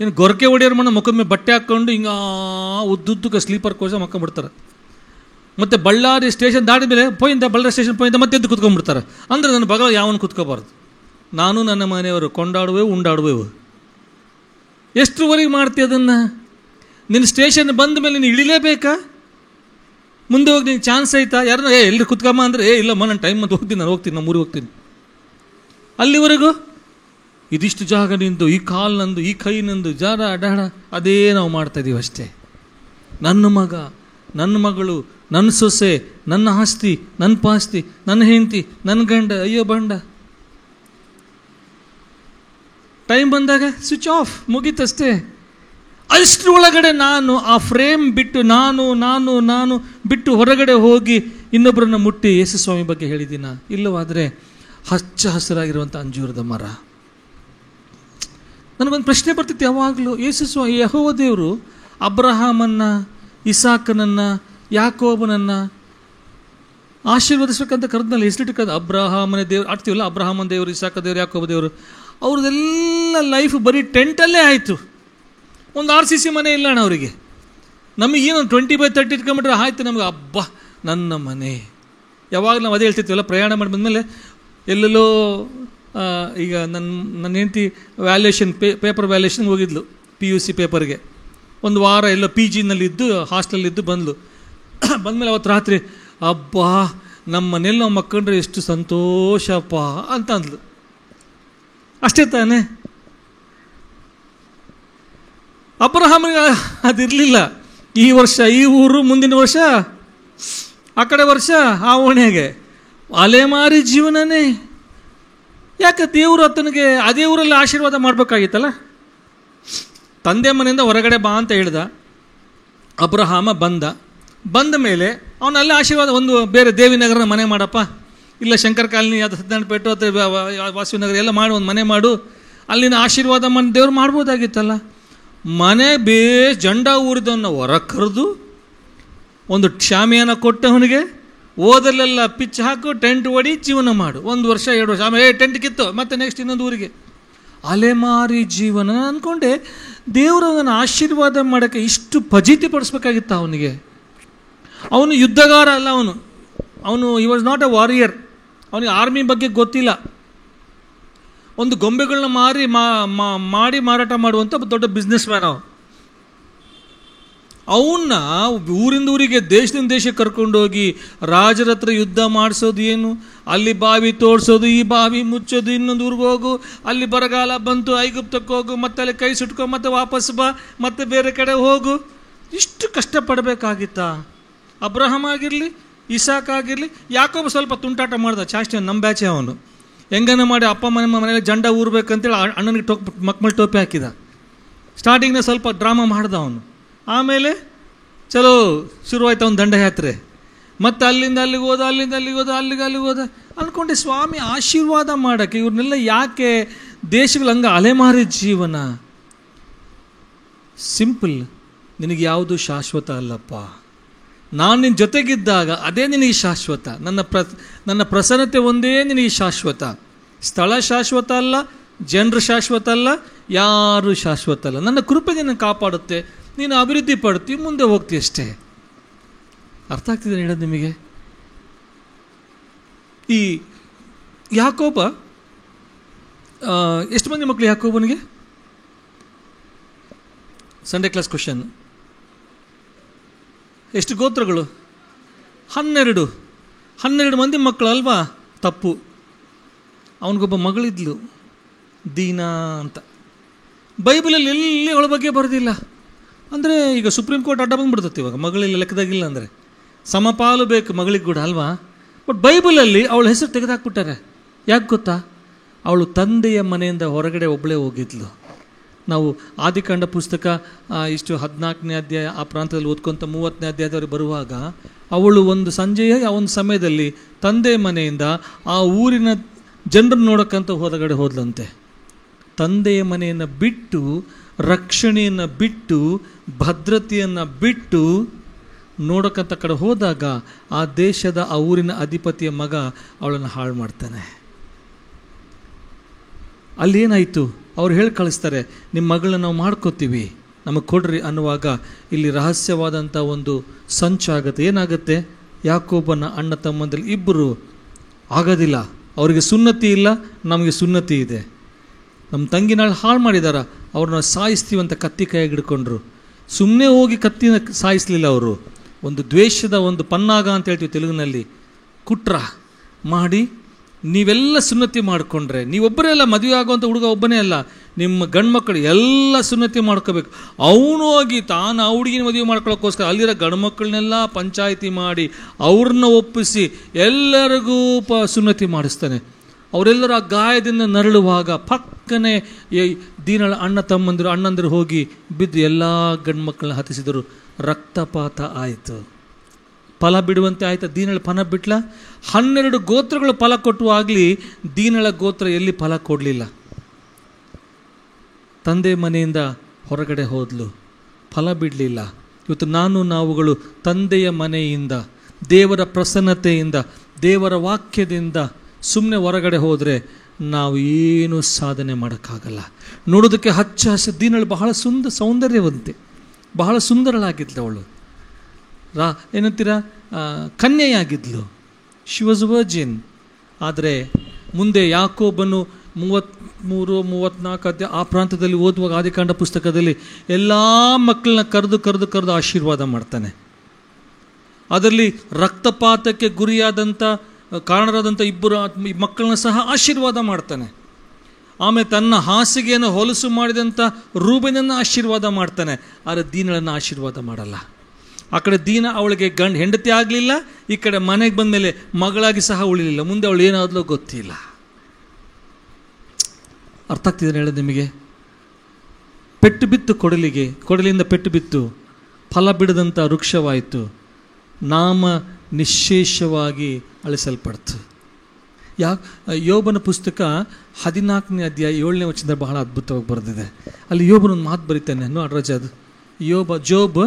ಇನ್ನು ಗೊರಕೆ ಹೊಡೆಯೋರು ಮಣ್ಣು ಮುಖದ ಮೇಲೆ ಬಟ್ಟೆ ಹಾಕ್ಕೊಂಡು ಹಿಂಗೆ ಉದ್ದುದ್ದಕ್ಕೆ ಸ್ಲೀಪರ್ ಕೋಸ ಮಕ್ಕೊಂಡ್ಬಿಡ್ತಾರೆ. ಮತ್ತು ಬಳ್ಳಾರಿ ಸ್ಟೇಷನ್ ದಾಟಿದ ಮೇಲೆ ಪೋಯಿಂದ ಬಳ್ಳಾರಿ ಸ್ಟೇಷನ್ ಪೋಯಿಂದ ಮತ್ತೆ ಎದ್ದು ಕುತ್ಕೊಂಡ್ಬಿಡ್ತಾರೆ. ಅಂದರೆ ನನ್ನ ಬಗಲ ಯಾವನು ಕುತ್ಕೋಬಾರ್ದು. ನಾನು ನನ್ನ ಮನೆಯವರು ಕೊಂಡಾಡುವೆವು ಉಂಡಾಡುವೆವು. ಎಷ್ಟರವರೆಗೆ ಮಾಡ್ತೀವಿ ಅದನ್ನು? ನಿನ್ನ ಸ್ಟೇಷನ್ ಬಂದ ಮೇಲೆ ನೀನು ಇಳಿಲೇಬೇಕಾ? ಮುಂದೆ ಹೋಗಿ ನಿಂಗೆ ಚಾನ್ಸ್ ಆಯ್ತಾ? ಯಾರನ್ನ ಎಲ್ಲರೂ ಕುತ್ಕಮ್ಮ ಅಂದರೆ ಇಲ್ಲಮ್ಮ ನನ್ನ ಟೈಮ್ ಅಂತ ಹೋಗ್ತೀನಿ, ನಾನು ಹೋಗ್ತೀನಿ, ನಮ್ಮ ಊರಿಗೆ ಹೋಗ್ತೀನಿ. ಅಲ್ಲಿವರೆಗೂ ಇದಿಷ್ಟು ಜಾಗ ನಿಂದು, ಈ ಕಾಲು ನಂದು, ಈ ಕೈ ನಂದು, ಜಾಡ ಡಾಡ ಅದೇ ನಾವು ಮಾಡ್ತಾಯಿದ್ದೀವಿ ಅಷ್ಟೇ. ನನ್ನ ಮಗ, ನನ್ನ ಮಗಳು, ನನ್ನ ಸೊಸೆ, ನನ್ನ ಆಸ್ತಿ, ನನ್ನ ಪಾಸ್ತಿ, ನನ್ನ ಹೆಂಡತಿ, ನನ್ನ ಗಂಡ, ಅಯ್ಯೋ ಬಂಡ. ಟೈಮ್ ಬಂದಾಗ ಸ್ವಿಚ್ ಆಫ್, ಮುಗೀತಷ್ಟೇ. ಅಷ್ಟರೊಳಗಡೆ ನಾನು ಆ ಫ್ರೇಮ್ ಬಿಟ್ಟು ನಾನು ಬಿಟ್ಟು ಹೊರಗಡೆ ಹೋಗಿ ಇನ್ನೊಬ್ಬರನ್ನು ಮುಟ್ಟಿ ಯೇಸು ಸ್ವಾಮಿ ಬಗ್ಗೆ ಹೇಳಿದ್ದೀನ? ಇಲ್ಲವಾದರೆ ಹಚ್ಚ ಹಸಿರಾಗಿರುವಂಥ ಅಂಜೂರದ ಮರ. ನನಗೊಂದು ಪ್ರಶ್ನೆ ಬರ್ತಿತ್ತು ಯಾವಾಗಲೂ. ಯೇಸು ಸ್ವಾಮಿ ಯೆಹೋವ ದೇವರು ಅಬ್ರಹಾಮನ್ನ, ಇಸಾಕನನ್ನ, ಯಾಕೋಬನನ್ನು ಆಶೀರ್ವದಿಸ್ಬೇಕಂತ ಕರೆದ್ನಲ್ಲ, ಹೆಸರಿಟ್ಟು ಅಬ್ರಹಾಮನ ದೇವ್ರು ಆಡ್ತೀವಲ್ಲ, ಅಬ್ರಹಾಮನ ದೇವರು, ಇಸಾಕ ದೇವರು, ಯಾಕೋಬ ದೇವರು. ಅವ್ರದ್ದೆಲ್ಲ ಲೈಫ್ ಬರೀ ಟೆಂಟಲ್ಲೇ ಆಯಿತು. ಒಂದು RCC ಮನೆ ಇಲ್ಲ ಅಣ್ಣ ಅವರಿಗೆ. ನಮಗೇನು 20/30 ಕಿಲೋಮೀಟ್ರ್ ಆಯಿತು ನಮಗೆ. ಹಬ್ಬ ನನ್ನ ಮನೆ. ಯಾವಾಗ ನಾವು ಅದೇ ಹೇಳ್ತಿರ್ತೀವಲ್ಲ, ಪ್ರಯಾಣ ಮಾಡಿ ಬಂದಮೇಲೆ ಎಲ್ಲೆಲ್ಲೋ ಈಗ ನನ್ನ ಹೆಂಡತಿ ವ್ಯಾಲ್ಯೂಯೇಷನ್ ಪೇಪರ್ ವ್ಯಾಲ್ಯೂಯೇಷನ್ಗೆ ಹೋಗಿದ್ಲು, PUC ಪೇಪರ್ಗೆ. ಒಂದು ವಾರ ಎಲ್ಲೋ PGನಲ್ಲಿದ್ದು ಹಾಸ್ಟೆಲಲ್ಲಿದ್ದು ಬಂದಮೇಲೆ ಅವತ್ತು ರಾತ್ರಿ ಅಬ್ಬಾ ನಮ್ಮ ಮನೇಲಿ ನಾವು ಮಕ್ಕಂಡ್ರೆ ಎಷ್ಟು ಸಂತೋಷಪ್ಪ ಅಂತ ಅಂದ್ಲು. ಅಷ್ಟೇ ತಾನೇ? ಅಬ್ರಹಾಮಿಗೆ ಅದಿರಲಿಲ್ಲ. ಈ ವರ್ಷ ಈ ಊರು, ಮುಂದಿನ ವರ್ಷ ಆ ಕಡೆ ವರ್ಷ ಆ ಓಣೆಗೆ, ಅಲೆಮಾರಿ ಜೀವನನೇ. ಯಾಕೆ ದೇವರು ಆತನಿಗೆ ಅದೇ ಊರಲ್ಲಿ ಆಶೀರ್ವಾದ ಮಾಡಬೇಕಾಗಿತ್ತಲ್ಲ. ತಂದೆ ಮನೆಯಿಂದ ಹೊರಗಡೆ ಬಾ ಅಂತ ಹೇಳ್ದ. ಅಬ್ರಹಾಮ ಬಂದ ಮೇಲೆ ಅವನಲ್ಲೇ ಆಶೀರ್ವಾದ, ಒಂದು ಬೇರೆ ದೇವಿನಗರನ ಮನೆ ಮಾಡಪ್ಪ, ಇಲ್ಲ ಶಂಕರ್ ಕಾಲನಿ, ಅದು ಸತ್ಯನಾರಾಯಣಪೇಟೆ ಅಥವಾ ವಾಸವಿನಗರ ಎಲ್ಲ ಮಾಡಿ ಒಂದು ಮನೆ ಮಾಡು, ಅಲ್ಲಿನ ಆಶೀರ್ವಾದ ದೇವ್ರು ಮಾಡ್ಬೋದಾಗಿತ್ತಲ್ಲ. ಮನೆ ಜಂಡ ಊರಿದವನ್ನ ಹೊರ ಕರೆದು ಒಂದು ಶಾಮಿಯಾನ ಕೊಟ್ಟವನಿಗೆ, ಓದಲೆಲ್ಲ ಪಿಚ್ ಹಾಕು, ಟೆಂಟ್ ಹೊಡಿ, ಜೀವನ ಮಾಡು. 1 ವರ್ಷ 2 ವರ್ಷ, ಆಮೇಲೆ ಟೆಂಟ್ ಕಿತ್ತು, ಮತ್ತೆ ನೆಕ್ಸ್ಟ್ ಇನ್ನೊಂದು ಊರಿಗೆ. ಅಲೆಮಾರಿ ಜೀವನ. ಅಂದ್ಕೊಂಡೆ ದೇವರು ಅವನ ಆಶೀರ್ವಾದ ಮಾಡೋಕ್ಕೆ ಇಷ್ಟು ಫಜೀತಿ ಪಡಿಸ್ಬೇಕಾಗಿತ್ತ ಅವನಿಗೆ? ಅವನು ಯುದ್ಧಗಾರ ಅಲ್ಲ, ಅವನು he was not a warrior. ಅವನಿಗೆ ಆರ್ಮಿ ಬಗ್ಗೆ ಗೊತ್ತಿಲ್ಲ. ಒಂದು ಗೊಂಬೆಗಳನ್ನ ಮಾಡಿ ಮಾರಾಟ ಮಾಡುವಂಥ ದೊಡ್ಡ ಬಿಸ್ನೆಸ್ ಮ್ಯಾನ್ ಅವನ್ನ ಊರಿಂದ ಊರಿಗೆ, ದೇಶದಿಂದ ದೇಶಕ್ಕೆ ಕರ್ಕೊಂಡೋಗಿ ರಾಜರ ಹತ್ರ ಯುದ್ಧ ಮಾಡಿಸೋದು ಏನು, ಅಲ್ಲಿ ಬಾವಿ ತೋಡಿಸೋದು, ಈ ಬಾವಿ ಮುಚ್ಚೋದು, ಇನ್ನೊಂದು ಊರಿಗೆ ಹೋಗು, ಅಲ್ಲಿ ಬರಗಾಲ ಬಂತು ಐಗುಪ್ತಕ್ಕೆ ಹೋಗು, ಮತ್ತೆ ಅಲ್ಲಿ ಕೈ ಸುಟ್ಕೊ, ಮತ್ತೆ ವಾಪಸ್ ಬಾ, ಮತ್ತೆ ಬೇರೆ ಕಡೆ ಹೋಗು. ಇಷ್ಟು ಕಷ್ಟಪಡಬೇಕಾಗಿತ್ತಾ? ಅಬ್ರಹಾಮ್ ಆಗಿರಲಿ, ಇಸಾಕ್ ಆಗಿರಲಿ, ಯಾಕೋಬ ಸ್ವಲ್ಪ ತುಂಟಾಟ ಮಾಡ್ದ, ಚಾಷ್ಟೆ, ನಮ್ಮ ಬ್ಯಾಚೆ ಅವನು. ಹೆಂಗನ ಮಾಡಿ ಅಪ್ಪ ಮನೇಲಿ ಜಂಡ ಊರ್ಬೇಕಂತೇಳಿ ಅಣ್ಣನಿಗೆ ಮಕ್ಮಲ್ ಟೋಪಿ ಹಾಕಿದ. ಸ್ಟಾರ್ಟಿಂಗ್ನ ಸ್ವಲ್ಪ ಡ್ರಾಮಾ ಮಾಡ್ದ ಅವನು. ಆಮೇಲೆ ಚಲೋ ಶುರುವಾಯ್ತು ಅವನ ದಂಡಯಾತ್ರೆ. ಮತ್ತು ಅಲ್ಲಿಂದ ಅಲ್ಲಿಗೆ ಹೋದ, ಅಲ್ಲಿಗೆ ಹೋದ. ಅಂದ್ಕೊಂಡೆ ಸ್ವಾಮಿ ಆಶೀರ್ವಾದ ಮಾಡೋಕ್ಕೆ ಇವ್ರನ್ನೆಲ್ಲ ಯಾಕೆ ದೇಶಗಳು ಹಂಗೆ ಅಲೆಮಾರಿ ಜೀವನ? ಸಿಂಪಲ್, ನಿನಗೆ ಯಾವುದು ಶಾಶ್ವತ ಅಲ್ಲಪ್ಪ. ನಾನು ನಿನ್ನ ಜೊತೆಗಿದ್ದಾಗ ಅದೇ ನಿನಗೆ ಶಾಶ್ವತ. ನನ್ನ ಪ್ರಸನ್ನತೆ ಒಂದೇ ನಿನಗೆ ಶಾಶ್ವತ. ಸ್ಥಳ ಶಾಶ್ವತ ಅಲ್ಲ, ಜನರು ಶಾಶ್ವತ ಅಲ್ಲ, ಯಾರು ಶಾಶ್ವತ ಅಲ್ಲ. ನನ್ನ ಕೃಪೆ ನಿನ್ನ ಕಾಪಾಡುತ್ತೆ, ನೀನು ಅಭಿವೃದ್ಧಿ ಪಡ್ತೀವಿ, ಮುಂದೆ ಹೋಗ್ತೀವಿ ಅಷ್ಟೇ. ಅರ್ಥ ಆಗ್ತಿದೆ ಹೇಳೋದು ನಿಮಗೆ? ಈ ಯಾಕೋಬ ಎಷ್ಟು ಮಂದಿ ಮಕ್ಕಳು ಯಾಕೋಬನಿಗೆ? Sunday class question. ಎಷ್ಟು ಗೋತ್ರಗಳು? 12 ಮಂದಿ ಮಕ್ಕಳು ಅಲ್ವಾ? ತಪ್ಪು. ಅವನಿಗೊಬ್ಬ ಮಗಳಿದ್ಲು, ದೀನಾ ಅಂತ. ಬೈಬಲಲ್ಲಿ ಎಲ್ಲಿ ಅವಳ ಬಗ್ಗೆ ಬರೋದಿಲ್ಲ. ಅಂದರೆ ಈಗ ಸುಪ್ರೀಂ ಕೋರ್ಟ್ ಅಡ್ಡ ಬಂದುಬಿಡ್ತೈತಿ ಇವಾಗ, ಮಗಳಲ್ಲಿ ಲೆಕ್ಕದಾಗಿಲ್ಲ ಅಂದರೆ. ಸಮಪಾಲು ಬೇಕು ಮಗಳಿಗೆ ಕೂಡ ಅಲ್ವಾ? ಬಟ್ ಬೈಬಲಲ್ಲಿ ಅವಳ ಹೆಸರು ತೆಗೆದುಹಾಕ್ಬಿಟ್ಟಾರೆ. ಯಾಕೆ ಗೊತ್ತಾ? ಅವಳು ತಂದೆಯ ಮನೆಯಿಂದ ಹೊರಗಡೆ ಒಬ್ಬಳೇ ಹೋಗಿದ್ಲು. ನಾವು ಆದಿಕಾಂಡ ಪುಸ್ತಕ ಇಷ್ಟು 14ನೇ ಅಧ್ಯಾಯ ಆ ಪ್ರಾಂತದಲ್ಲಿ ಓದ್ಕೊಂತ 30ನೇ ಅಧ್ಯಾಯದವರೆಗೆ ಬರುವಾಗ ಅವಳು ಒಂದು ಸಂಜೆಯ ಒಂದು ಸಮಯದಲ್ಲಿ ತಂದೆ ಮನೆಯಿಂದ ಆ ಊರಿನ ಜನರನ್ನು ನೋಡೋಕ್ಕಂತ ಹೊರಗಡೆ ಹೋದ್ಲಂತೆ. ತಂದೆಯ ಮನೆಯನ್ನು ಬಿಟ್ಟು, ರಕ್ಷಣೆಯನ್ನು ಬಿಟ್ಟು, ಭದ್ರತೆಯನ್ನು ಬಿಟ್ಟು ನೋಡೋಕ್ಕಂತ ಕಡೆ ಹೋದಾಗ ಆ ದೇಶದ ಆ ಊರಿನ ಅಧಿಪತಿಯ ಮಗ ಅವಳನ್ನು ಹಾಳು ಮಾಡ್ತಾನೆ. ಅಲ್ಲೇನಾಯಿತು? ಅವ್ರು ಹೇಳಿ ಕಳಿಸ್ತಾರೆ, ನಿಮ್ಮ ಮಗಳನ್ನ ನಾವು ಮಾಡ್ಕೋತೀವಿ, ನಮಗೆ ಕೊಡ್ರಿ ಅನ್ನುವಾಗ ಇಲ್ಲಿ ರಹಸ್ಯವಾದಂಥ ಒಂದು ಸಂಚಾಗುತ್ತೆ. ಏನಾಗುತ್ತೆ? ಯಾಕೋಬನ ಅಣ್ಣ ತಮ್ಮಂದಲ್ಲಿ ಇಬ್ಬರು ಆಗೋದಿಲ್ಲ. ಅವರಿಗೆ ಸುನ್ನತಿ ಇಲ್ಲ, ನಮಗೆ ಸುನ್ನತಿ ಇದೆ. ನಮ್ಮ ತಂಗಿನಾಳು ಹಾಳು ಮಾಡಿದಾರ, ಅವ್ರನ್ನ ಸಾಯಿಸ್ತೀವಂತ ಕತ್ತಿ ಕೈಯಾಗಿ ಹಿಡ್ಕೊಂಡ್ರು. ಸುಮ್ಮನೆ ಹೋಗಿ ಕತ್ತಿನ ಸಾಯಿಸಲಿಲ್ಲ ಅವರು. ಒಂದು ದ್ವೇಷದ ಒಂದು ಪನ್ನಾಗ ಅಂತ ಹೇಳ್ತೀವಿ ತೆಲುಗಿನಲ್ಲಿ, ಕುಟ್ರ ಮಾಡಿ ನೀವೆಲ್ಲ ಸುನ್ನತಿ ಮಾಡಿಕೊಂಡ್ರೆ, ನೀವೊಬ್ಬರೇ ಅಲ್ಲ, ಮದುವೆ ಆಗುವಂಥ ಹುಡುಗ ಒಬ್ಬನೇ ಅಲ್ಲ, ನಿಮ್ಮ ಗಂಡು ಮಕ್ಕಳು ಎಲ್ಲ ಸುನ್ನತಿ ಮಾಡ್ಕೋಬೇಕು. ಅವನು ಹೋಗಿ ತಾನು ಆ ಹುಡುಗಿನ ಮದುವೆ ಮಾಡ್ಕೊಳ್ಳೋಕ್ಕೋಸ್ಕರ ಅಲ್ಲಿರೋ ಗಂಡು ಮಕ್ಕಳನ್ನೆಲ್ಲ ಪಂಚಾಯಿತಿ ಮಾಡಿ ಅವ್ರನ್ನ ಒಪ್ಪಿಸಿ ಎಲ್ಲರಿಗೂ ಸುನ್ನತಿ ಮಾಡಿಸ್ತಾನೆ. ಅವರೆಲ್ಲರೂ ಆ ಗಾಯದಿಂದ ನರಳುವಾಗ ಪಕ್ಕನೆ ದೀನಳ ಅಣ್ಣಂದಿರು ಹೋಗಿ ಬಿದ್ದು ಎಲ್ಲ ಗಂಡು ಮಕ್ಕಳನ್ನ ಹತ್ತಿಸಿದರು. ರಕ್ತಪಾತ ಆಯಿತು. ಫಲ ಬಿಡುವಂತೆ ಆಯಿತು. ದೀನಳ ಫಲ ಬಿಟ್ಲ. 12 ಗೋತ್ರಗಳು ಫಲ ಕೊಟ್ಟು ಆಗಲಿ, ದೀನಳ ಗೋತ್ರ ಎಲ್ಲಿ ಫಲ ಕೊಡಲಿಲ್ಲ. ತಂದೆ ಮನೆಯಿಂದ ಹೊರಗಡೆ ಹೋದ್ಲು, ಫಲ ಬಿಡಲಿಲ್ಲ. ಇವತ್ತು ನಾವುಗಳು ತಂದೆಯ ಮನೆಯಿಂದ, ದೇವರ ಪ್ರಸನ್ನತೆಯಿಂದ, ದೇವರ ವಾಕ್ಯದಿಂದ ಸುಮ್ಮನೆ ಹೊರಗಡೆ ಹೋದರೆ ನಾವು ಏನೂ ಸಾಧನೆ ಮಾಡೋಕ್ಕಾಗಲ್ಲ. ನೋಡೋದಕ್ಕೆ ಹಚ್ಚ ಹಸಿರು ದೀನಳು ಬಹಳ ಸೌಂದರ್ಯವಂತೆ, ಬಹಳ ಸುಂದರಳಾಗಿದ್ಲು ಅವಳು. ಏನಂತೀರಾ, ಕನ್ಯೆಯಾಗಿದ್ಲು. She was Virgin. ಆದರೆ ಮುಂದೆ ಯಾಕೋಬನು 33-34 ಅಧ್ಯಾಯ ಆ ಪ್ರಾಂತದಲ್ಲಿ ಓದುವಾಗ ಆದಿಕಾಂಡ ಪುಸ್ತಕದಲ್ಲಿ ಎಲ್ಲ ಮಕ್ಕಳನ್ನ ಕರೆದು ಆಶೀರ್ವಾದ ಮಾಡ್ತಾನೆ. ಅದರಲ್ಲಿ ರಕ್ತಪಾತಕ್ಕೆ ಗುರಿಯಾದಂಥ ಕಾರಣರಾದಂಥ 2 ಮಕ್ಕಳನ್ನ ಸಹ ಆಶೀರ್ವಾದ ಮಾಡ್ತಾನೆ. ಆಮೇಲೆ ತನ್ನ ಹಾಸಿಗೆಯನ್ನು ಹೊಲಸು ಮಾಡಿದಂಥ ರೂಬೆನನ್ನು ಆಶೀರ್ವಾದ ಮಾಡ್ತಾನೆ. ಆದರೆ ದೀನಳನ್ನು ಆಶೀರ್ವಾದ ಮಾಡಲ್ಲ. ಆ ಕಡೆ ದೀನ ಅವಳಿಗೆ ಹೆಂಡತಿ ಆಗಲಿಲ್ಲ, ಈ ಕಡೆ ಮನೆಗೆ ಬಂದ ಮೇಲೆ ಮಗಳಾಗಿ ಸಹ ಉಳಿಲಿಲ್ಲ. ಮುಂದೆ ಅವಳು ಏನಾದ್ಲೋ ಗೊತ್ತಿಲ್ಲ. ಅರ್ಥ ಆಗ್ತಿದೆ ಹೇಳೋದು ನಿಮಗೆ? ಪೆಟ್ಟು ಬಿತ್ತು ಕೊಡಲಿಯಿಂದ ಪೆಟ್ಟು ಬಿತ್ತು, ಫಲ ಬಿಡದಂಥ ವೃಕ್ಷವಾಯಿತು, ನಾಮ ನಿಶೇಷವಾಗಿ ಅಳಿಸಲ್ಪಡ್ತು. ಯೋಬನ ಪುಸ್ತಕ 14ನೇ ಅಧ್ಯಾಯ 7ನೇ ವಚನ ಬಹಳ ಅದ್ಭುತವಾಗಿ ಬರೆದಿದೆ. ಅಲ್ಲಿ ಯೋಬನೊಂದು ಮಾತು ಬರೀತಾನೆ, ನೋಡ್ರಜ ಅದು ಜೋಬ್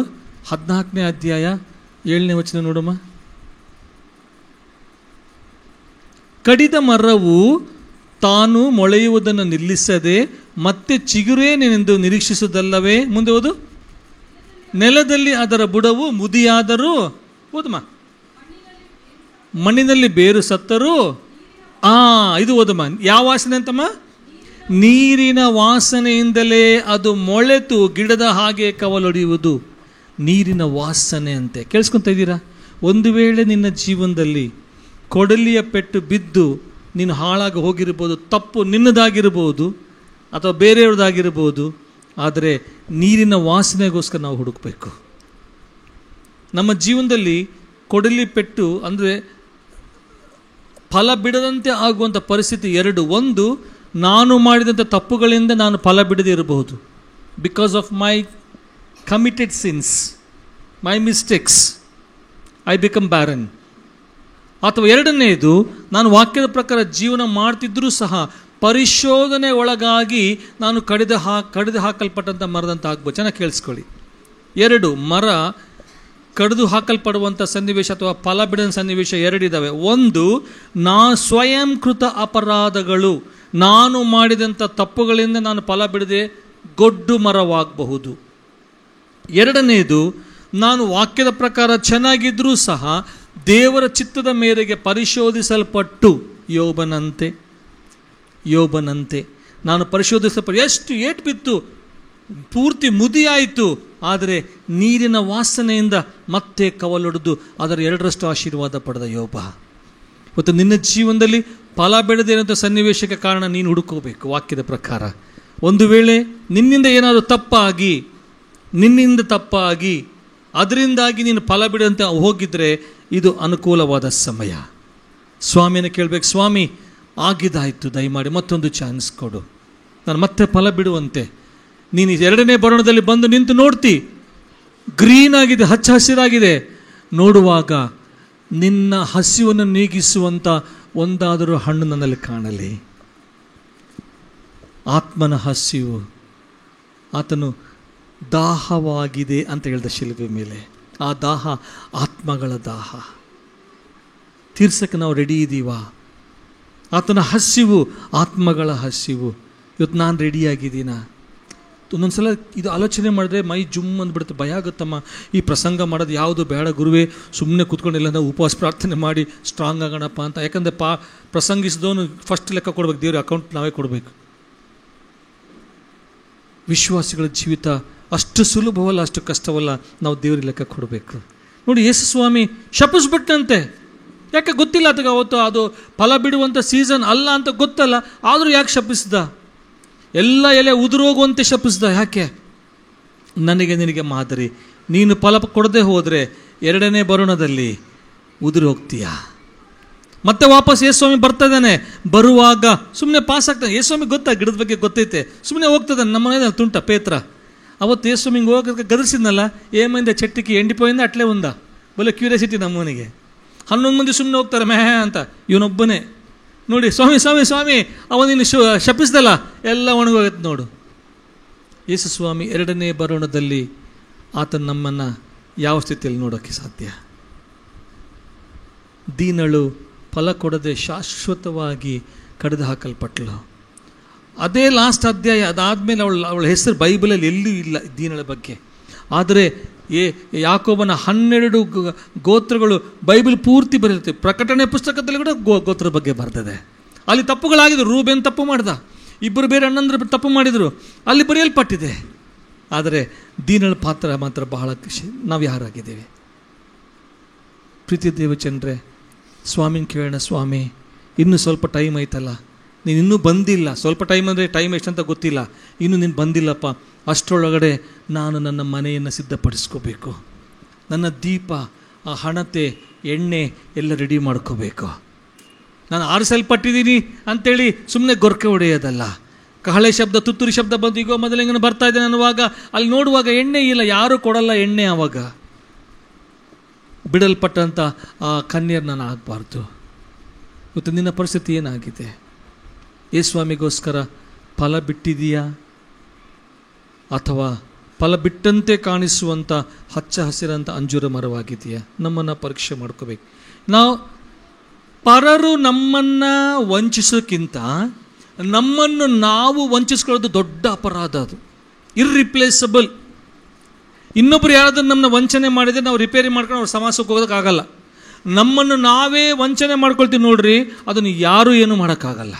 14ನೇ ಅಧ್ಯಾಯ 7ನೇ ವಚನ ನೋಡಮ್ಮ. ಕಡಿದ ಮರವು ತಾನು ಮೊಳೆಯುವುದನ್ನು ನಿಲ್ಲಿಸದೆ ಮತ್ತೆ ಚಿಗುರೇನೆಂದು ನಿರೀಕ್ಷಿಸುವುದಲ್ಲವೇ? ಮುಂದೆ ಓದು. ನೆಲದಲ್ಲಿ ಅದರ ಬುಡವು ಮುದಿಯಾದರೂ, ಓದಮ್ಮ, ಮಣ್ಣಿನಲ್ಲಿ ಬೇರು ಸತ್ತರೂ, ಇದು ಓದಮ್ಮ. ಯಾವ ವಾಸನೆ ಅಂತಮ್ಮ? ನೀರಿನ ವಾಸನೆಯಿಂದಲೇ ಅದು ಮೊಳೆತು ಗಿಡದ ಹಾಗೆ ಕವಲೊಡೆಯುವುದು. ನೀರಿನ ವಾಸನೆ ಅಂತೆ. ಕೇಳಿಸ್ಕೊತಾ ಇದ್ದೀರಾ? ಒಂದು ವೇಳೆ ನಿನ್ನ ಜೀವನದಲ್ಲಿ ಕೊಡಲಿಯ ಪೆಟ್ಟು ಬಿದ್ದು ನೀನು ಹಾಳಾಗಿ ಹೋಗಿರ್ಬೋದು, ತಪ್ಪು ನಿನ್ನದಾಗಿರ್ಬೋದು ಅಥವಾ ಬೇರೆಯವ್ರದ್ದಾಗಿರ್ಬೋದು, ಆದರೆ ನೀರಿನ ವಾಸನೆಗೋಸ್ಕರ ನಾವು ಹುಡುಕಬೇಕು. ನಮ್ಮ ಜೀವನದಲ್ಲಿ ಕೊಡಲಿ ಪೆಟ್ಟು ಅಂದರೆ ಫಲ ಬಿಡದಂತೆ ಆಗುವಂಥ ಪರಿಸ್ಥಿತಿ 2. ಒಂದು, ನಾನು ಮಾಡಿದಂಥ ತಪ್ಪುಗಳಿಂದ ನಾನು ಫಲ ಬಿಡದೇ ಇರಬಹುದು, because of my committed since, my mistakes, I become barren. ಅಥವಾ 2ನೇದು, ನಾನು ವಾಕ್ಯದ ಪ್ರಕಾರ ಜೀವನ ಮಾಡ್ತಿದ್ರೂ ಸಹ ಪರಿಶೋಧನೆ ಒಳಗಾಗಿ ನಾನು ಕಡಿದು ಹಾಕಲ್ಪಟ್ಟಂಥ ಮರದಂತ ಆಗ್ಬೋದು. ಚೆನ್ನಾಗಿ ಕೇಳಿಸ್ಕೊಳ್ಳಿ. 2 ಮರ ಕಡಿದು ಹಾಕಲ್ಪಡುವಂಥ ಸನ್ನಿವೇಶ ಅಥವಾ ಫಲ ಬಿಡದ ಸನ್ನಿವೇಶ 2 ಇದ್ದಾವೆ. ಒಂದು, ಸ್ವಯಂಕೃತ ಅಪರಾಧಗಳು, ನಾನು ಮಾಡಿದಂಥ ತಪ್ಪುಗಳಿಂದ ನಾನು ಫಲ ಬಿಡದೆ ಗೊಡ್ಡು ಮರವಾಗಬಹುದು. 2ನೇದು, ನಾನು ವಾಕ್ಯದ ಪ್ರಕಾರ ಚೆನ್ನಾಗಿದ್ರೂ ಸಹ ದೇವರ ಚಿತ್ತದ ಮೇರೆಗೆ ಪರಿಶೋಧಿಸಲ್ಪಟ್ಟು ಯೋಬನಂತೆ ನಾನು ಪರಿಶೋಧಿಸಲ್ಪಟ್ಟು ಎಷ್ಟು ಏಟು ಬಿತ್ತು ಪೂರ್ತಿ ಮುದಿಯಾಯಿತು, ಆದರೆ ನೀರಿನ ವಾಸನೆಯಿಂದ ಮತ್ತೆ ಕವಲೊಡೆದು ಅದರ 2ರಷ್ಟು ಆಶೀರ್ವಾದ ಪಡೆದ ಯೋಬ. ಇವತ್ತು ನಿನ್ನ ಜೀವನದಲ್ಲಿ ಫಲ ಬೆಳೆದೇನಂತ ಸನ್ನಿವೇಶಕ್ಕೆ ಕಾರಣ ನೀನು ಹುಡುಕೋಬೇಕು ವಾಕ್ಯದ ಪ್ರಕಾರ. ಒಂದು ವೇಳೆ ನಿನ್ನಿಂದ ಏನಾದರೂ ತಪ್ಪಾಗಿ ಅದರಿಂದಾಗಿ ನೀನು ಫಲ ಬಿಡಂತೆ ಹೋಗಿದ್ರೆ ಇದು ಅನುಕೂಲವಾದ ಸಮಯ. ಸ್ವಾಮಿನ ಕೇಳಬೇಕು, ಸ್ವಾಮಿ ಆಗಿದ್ದಾಯಿತು, ದಯಮಾಡಿ ಮತ್ತೊಂದು ಚಾನ್ಸ್ ಕೊಡು, ನಾನು ಮತ್ತೆ ಫಲ ಬಿಡುವಂತೆ. ನೀನು 2ನೇ ಬರಣದಲ್ಲಿ ಬಂದು ನಿಂತು ನೋಡ್ತಿ, ಗ್ರೀನ್ ಆಗಿದೆ, ಹಚ್ಚ ಹಸಿರಾಗಿದೆ. ನೋಡುವಾಗ ನಿನ್ನ ಹಸಿವನ್ನು ನೀಗಿಸುವಂಥ ಒಂದಾದರೂ ಹಣ್ಣು ನನ್ನಲ್ಲಿ ಕಾಣಲಿ. ಆತ್ಮನ ಹಸಿವು, ಆತನು ದಾಹವಾಗಿದೆ ಅಂತ ಹೇಳಿದ ಶಿಲುಬೆ ಮೇಲೆ. ಆ ದಾಹ ಆತ್ಮಗಳ ದಾಹ ತೀರ್ಸಕ್ಕೆ ನಾವು ರೆಡಿ ಇದ್ದೀವಾ? ಆತನ ಹಸಿವು ಆತ್ಮಗಳ ಹಸಿವು. ಇವತ್ತು ನಾನು ರೆಡಿಯಾಗಿದ್ದೀನ? ಒಂದೊಂದು ಸಲ ಇದು ಆಲೋಚನೆ ಮಾಡಿದ್ರೆ ಮೈ ಜುಮ್ ಅಂದ್ಬಿಡುತ್ತೆ, ಭಯ ಆಗುತ್ತಮ್ಮ. ಈ ಪ್ರಸಂಗ ಮಾಡೋದು ಯಾವುದು ಬೇಡ ಗುರುವೇ, ಸುಮ್ಮನೆ ಕೂತ್ಕೊಂಡಿಲ್ಲ, ನಾವು ಉಪವಾಸ ಪ್ರಾರ್ಥನೆ ಮಾಡಿ ಸ್ಟ್ರಾಂಗ್ ಆಗೋಣಪ್ಪ ಅಂತ. ಯಾಕಂದರೆ ಪ್ರಸಂಗಿಸಿದವನು ಫಸ್ಟ್ ಲೆಕ್ಕ ಕೊಡ್ಬೇಕು, ದೇವ್ರ ಅಕೌಂಟ್ ನಾವೇ ಕೊಡಬೇಕು. ವಿಶ್ವಾಸಿಗಳ ಜೀವಿತ ಅಷ್ಟು ಸುಲಭವಲ್ಲ, ಅಷ್ಟು ಕಷ್ಟವಲ್ಲ, ನಾವು ದೇವ್ರಿಗೆ ಲೆಕ್ಕ ಕೊಡಬೇಕು. ನೋಡಿ, ಯೇಸು ಸ್ವಾಮಿ ಶಪಿಸ್ಬಿಟ್ಟಂತೆ. ಯಾಕೆ ಗೊತ್ತಿಲ್ಲ ಅದಕ್ಕೆ, ಅವತ್ತು ಅದು ಫಲ ಬಿಡುವಂಥ ಸೀಸನ್ ಅಲ್ಲ ಅಂತ ಗೊತ್ತಲ್ಲ, ಆದರೂ ಯಾಕೆ ಶಪಿಸ್ದ? ಎಲ್ಲ ಎಲೆ ಉದುರೋಗುವಂತೆ ಶಪಿಸ್ದ. ಯಾಕೆ? ನನಗೆ ನಿನಗೆ ಮಾದರಿ. ನೀನು ಫಲ ಕೊಡದೆ ಹೋದರೆ 2ನೇ ಬರುಣದಲ್ಲಿ ಉದುರಿ ಹೋಗ್ತೀಯ. ಮತ್ತೆ ವಾಪಸ್ ಯೇಸುಸ್ವಾಮಿ ಬರ್ತಾಯಿದ್ದಾನೆ. ಬರುವಾಗ ಸುಮ್ಮನೆ ಪಾಸ್ ಆಗ್ತಾನೆ. ಯೇಸುಸ್ವಾಮಿ ಗೊತ್ತಾ, ಗಿಡದ ಬಗ್ಗೆ ಗೊತ್ತೈತೆ, ಸುಮ್ಮನೆ ಹೋಗ್ತದಾನೆ. ನಮ್ಮ ಮನೆ ತುಂಟ ಪೇತ್ರ ಅವತ್ತು ಯೇಸುಸ್ವಾಮಿ ಹಿಂಗೆ ಹೋಗೋದಕ್ಕೆ ಗದರಿಸಿದ್ನಲ್ಲ, ಏమైంದ చెట్టుకి ఎండిపోయిందా అట్లే ఉందా? ಬಲೆ ಕ್ಯೂರಿಯಾಸಿಟಿ ನಮ್ಮನಿಗೆ. 11 ಮಂದಿ ಸುಮ್ಮನೆ ಹೋಗ್ತಾರೆ ಮೆಹೆ ಅಂತ, ಇವನೊಬ್ಬನೇ ನೋಡಿ ಸ್ವಾಮಿ ಸ್ವಾಮಿ ಸ್ವಾಮಿ ಅವನಿನ್ನು ಶಪಿಸ್ದಲ್ಲ, ಎಲ್ಲ ಒಣಗೋಗುತ್ತೆ ನೋಡು. ಯೇಸು ಸ್ವಾಮಿ 2ನೇ ಬರೋಣದಲ್ಲಿ ಆತನ ನಮ್ಮನ್ನು ಯಾವ ಸ್ಥಿತಿಯಲ್ಲಿ ನೋಡೋಕ್ಕೆ ಸಾಧ್ಯ? ದೀನಳು ಫಲ ಕೊಡದೆ ಶಾಶ್ವತವಾಗಿ ಕಡಿದು ಹಾಕಲ್ಪಟ್ಲು. ಅದೇ ಲಾಸ್ಟ್ ಅಧ್ಯಾಯ. ಅದಾದಮೇಲೆ ಅವಳ ಹೆಸರು ಬೈಬಲಲ್ಲಿ ಎಲ್ಲೂ ಇಲ್ಲ ದೀನಳ ಬಗ್ಗೆ. ಆದರೆ ಯಾಕೋಬನ 12 ಗೋತ್ರಗಳು ಬೈಬಲ್ ಪೂರ್ತಿ ಬರೆಯುತ್ತೆ. ಪ್ರಕಟಣೆ ಪುಸ್ತಕದಲ್ಲಿ ಕೂಡ ಗೋತ್ರದ ಬಗ್ಗೆ ಬರ್ತದೆ. ಅಲ್ಲಿ ತಪ್ಪುಗಳಾಗಿದ್ರು. ರೂಬೇನ್ ತಪ್ಪು ಮಾಡ್ದ, 2 ಬೇರೆ ಅಣ್ಣಂದ್ರು ತಪ್ಪು ಮಾಡಿದರು, ಅಲ್ಲಿ ಬರೆಯಲ್ಪಟ್ಟಿದೆ. ಆದರೆ ದೀನಳ ಪಾತ್ರ ಮಾತ್ರ ಬಹಳ ಖುಷಿ. ನಾವು ಯಾರಾಗಿದ್ದೇವೆ? ಪ್ರೀತಿ ದೇವಚಂದ್ರೆ, ಸ್ವಾಮಿನ ಕೇಳೋಣ, ಸ್ವಾಮಿ ಇನ್ನೂ ಸ್ವಲ್ಪ ಟೈಮ್ ಐತಲ್ಲ, ನೀನು ಇನ್ನೂ ಬಂದಿಲ್ಲ. ಸ್ವಲ್ಪ ಟೈಮ್ ಅಂದರೆ ಟೈಮ್ ಎಷ್ಟಂತ ಗೊತ್ತಿಲ್ಲ, ಇನ್ನೂ ನೀನು ಬಂದಿಲ್ಲಪ್ಪ. ಅಷ್ಟರೊಳಗಡೆ ನಾನು ನನ್ನ ಮನೆಯನ್ನು ಸಿದ್ಧಪಡಿಸ್ಕೋಬೇಕು. ನನ್ನ ದೀಪ, ಆ ಹಣತೆ, ಎಣ್ಣೆ ಎಲ್ಲ ರೆಡಿ ಮಾಡ್ಕೋಬೇಕು. ನಾನು ಆರಿಸಲ್ಪಟ್ಟಿದ್ದೀನಿ ಅಂಥೇಳಿ ಸುಮ್ಮನೆ ಗೊರಕೆ ಹೊಡೆಯೋದಲ್ಲ. ಕಹಳೆ ಶಬ್ದ, ತುತ್ತೂರಿ ಶಬ್ದ ಬಂದು ಈಗ ಮೊದಲಿಂಗನ ಬರ್ತಾ ಇದ್ದೇನೆ ಅನ್ನುವಾಗ ಅಲ್ಲಿ ನೋಡುವಾಗ ಎಣ್ಣೆ ಇಲ್ಲ, ಯಾರೂ ಕೊಡಲ್ಲ ಎಣ್ಣೆ. ಆವಾಗ ಬಿಡಲ್ಪಟ್ಟಂಥ ಆ ಕನ್ಯರು ನಾನು ಆಗಬಾರ್ದು. ಇವತ್ತು ನಿನ್ನ ಪರಿಸ್ಥಿತಿ ಏನಾಗಿದೆ? ಯೇಸುಸ್ವಾಮಿಗೋಸ್ಕರ ಫಲ ಬಿಟ್ಟಿದೆಯಾ, ಅಥವಾ ಫಲ ಬಿಟ್ಟಂತೆ ಕಾಣಿಸುವಂಥ ಹಚ್ಚ ಹಸಿರಂಥ ಅಂಜೂರ ಮರವಾಗಿದೆಯಾ? ನಮ್ಮನ್ನು ಪರೀಕ್ಷೆ ಮಾಡ್ಕೋಬೇಕು. ನಾವು ಪರರು ನಮ್ಮನ್ನು ವಂಚಿಸೋಕ್ಕಿಂತ ನಮ್ಮನ್ನು ನಾವು ವಂಚಿಸ್ಕೊಳ್ಳೋದು ದೊಡ್ಡ ಅಪರಾಧ. ಅದು ಇರ್ರಿಪ್ಲೇಸಬಲ್. ಇನ್ನೊಬ್ಬರು ಯಾರಾದರೂ ನಮ್ಮನ್ನ ವಂಚನೆ ಮಾಡಿದರೆ ನಾವು ರಿಪೇರಿ ಮಾಡ್ಕೊಂಡು ಅವ್ರ ಸಮಾಸಕ್ಕೆ ಹೋಗೋದಕ್ಕಾಗಲ್ಲ. ನಮ್ಮನ್ನು ನಾವೇ ವಂಚನೆ ಮಾಡ್ಕೊಳ್ತೀವಿ ನೋಡ್ರಿ, ಅದನ್ನು ಯಾರೂ ಏನೂ ಮಾಡೋಕ್ಕಾಗಲ್ಲ.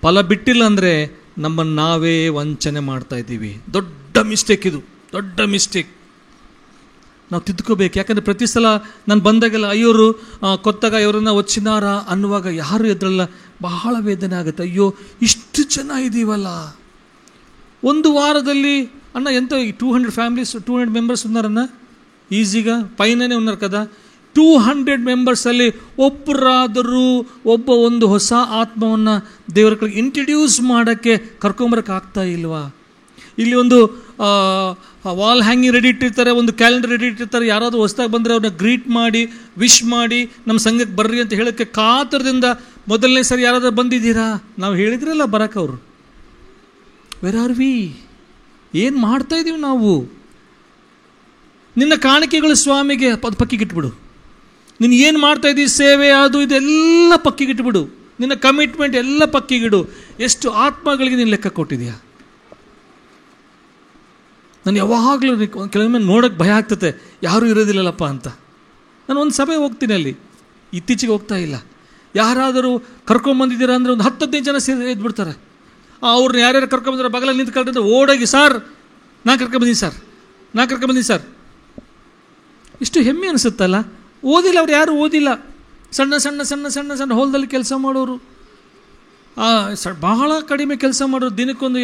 ಫಲ ಬಿಟ್ಟಿಲ್ಲ ಅಂದರೆ ನಮ್ಮನ್ನು ನಾವೇ ವಂಚನೆ ಮಾಡ್ತಾ ಇದ್ದೀವಿ. ದೊಡ್ಡ ಮಿಸ್ಟೇಕ್ ಇದು, ದೊಡ್ಡ ಮಿಸ್ಟೇಕ್. ನಾವು ತಿದ್ಕೋಬೇಕು. ಯಾಕಂದರೆ ಪ್ರತಿ ಸಲ ನಾನು ಬಂದಾಗೆಲ್ಲ ಅಯ್ಯೋರು ಕೊತ್ತಾಗ ಇವರನ್ನ ಒಚ್ಚಿನಾರ ಅನ್ನುವಾಗ ಯಾರು ಎದ್ರಲ್ಲ, ಬಹಳ ವೇದನೆ ಆಗುತ್ತೆ. ಅಯ್ಯೋ ಇಷ್ಟು ಜನ ಇದ್ದೀವಲ್ಲ, ಒಂದು ವಾರದಲ್ಲಿ ಅಣ್ಣ ಎಂತ 200 ಫ್ಯಾಮಿಲೀಸ್ 200 మెంబర్స్ ఉన్నారన్న ఈజీగా పైననే ఉన్నారు కదా. 200 మెంబర్ಸಲ್ಲಿ ಒಬ್ಬರಾದರೂ ಒಂದು ಹೊಸ ಆತ್ಮವನ್ನು ದೇವರ ಕಡೆಗೆ ಇಂಟ್ರಡ್ಯೂಸ್ ಮಾಡೋಕ್ಕೆ ಕರ್ಕೊಂಬರಕ್ಕೆ ಆಗ್ತಾ ಇಲ್ವಾ? ಇಲ್ಲಿ ಒಂದು ವಾಲ್ ಹ್ಯಾಂಗಿಂಗ್ ರೆಡಿ ಇಟ್ಟಿರ್ತಾರೆ, ಒಂದು ಕ್ಯಾಲೆಂಡರ್ ರೆಡಿ ಇಟ್ಟಿರ್ತಾರೆ. ಯಾರಾದರೂ ಹೊಸದಾಗಿ ಬಂದರೆ ಅವ್ರನ್ನ ಗ್ರೀಟ್ ಮಾಡಿ, ವಿಶ್ ಮಾಡಿ, ನಮ್ಮ ಸಂಘಕ್ಕೆ ಬರ್ರಿ ಅಂತ ಹೇಳೋಕ್ಕೆ ಕಾತರದಿಂದ ಮೊದಲನೇ ಸರಿ ಯಾರಾದರೂ ಬಂದಿದ್ದೀರಾ? ನಾವು ಹೇಳಿದ್ರಲ್ಲ ಬರಕ್ಕೆ. ಅವರು ವೇರ್ ಆರ್ ವಿ? ಏನು ಮಾಡ್ತಾ ಇದ್ದೀವಿ ನಾವು? ನಿನ್ನ ಕಾಣಿಕೆಗಳು ಸ್ವಾಮಿಗೆ ಅದು ಪಕ್ಕಿಗಿಟ್ಬಿಡು. ನೀನು ಏನು ಮಾಡ್ತಾ ಇದ್ದೀವಿ, ಸೇವೆ ಅದು ಇದೆಲ್ಲ ಪಕ್ಕಿಗಿಟ್ಬಿಡು. ನಿನ್ನ ಕಮಿಟ್ಮೆಂಟ್ ಎಲ್ಲ ಪಕ್ಕಿಗಿಡು. ಎಷ್ಟು ಆತ್ಮಗಳಿಗೆ ನೀನು ಲೆಕ್ಕ ಕೊಟ್ಟಿದೆಯಾ? ನಾನು ಯಾವಾಗಲೂ ಕೆಲವೊಮ್ಮೆ ನೋಡೋಕ್ಕೆ ಭಯ ಆಗ್ತದೆ, ಯಾರೂ ಇರೋದಿಲ್ಲಲ್ಲಪ್ಪ ಅಂತ. ನಾನು ಒಂದು ಸಭೆ ಹೋಗ್ತೀನಿ, ಅಲ್ಲಿ ಇತ್ತೀಚೆಗೆ ಹೋಗ್ತಾ ಇಲ್ಲ. ಯಾರಾದರೂ ಕರ್ಕೊಂಬಂದಿದ್ದೀರಾ ಅಂದರೆ ಒಂದು 10-15 ಜನ ಸೇರಿ ಎದ್ಬಿಡ್ತಾರೆ. ಅವ್ರನ್ನ ಯಾರ್ಯಾರು ಕರ್ಕೊಂಬಂದ್ರೆ ಬಗಲಾಗಿ ನಿಂತ್ಕೊಂಡ್ರೆ ಓಡೋಗಿ, ಸರ್ ನಾ ಕರ್ಕೊಂಬಂದೀನಿ ಸರ್. ಇಷ್ಟು ಹೆಮ್ಮೆ ಅನಿಸುತ್ತಲ್ಲ. ಓದಿಲ್ಲ, ಅವ್ರು ಯಾರು ಓದಿಲ್ಲ. ಸಣ್ಣ ಸಣ್ಣ ಸಣ್ಣ ಸಣ್ಣ ಸಣ್ಣ ಹೊಲದಲ್ಲಿ ಕೆಲಸ ಮಾಡೋರು, ಬಹಳ ಕಡಿಮೆ ಕೆಲಸ ಮಾಡೋರು. ದಿನಕ್ಕೊಂದು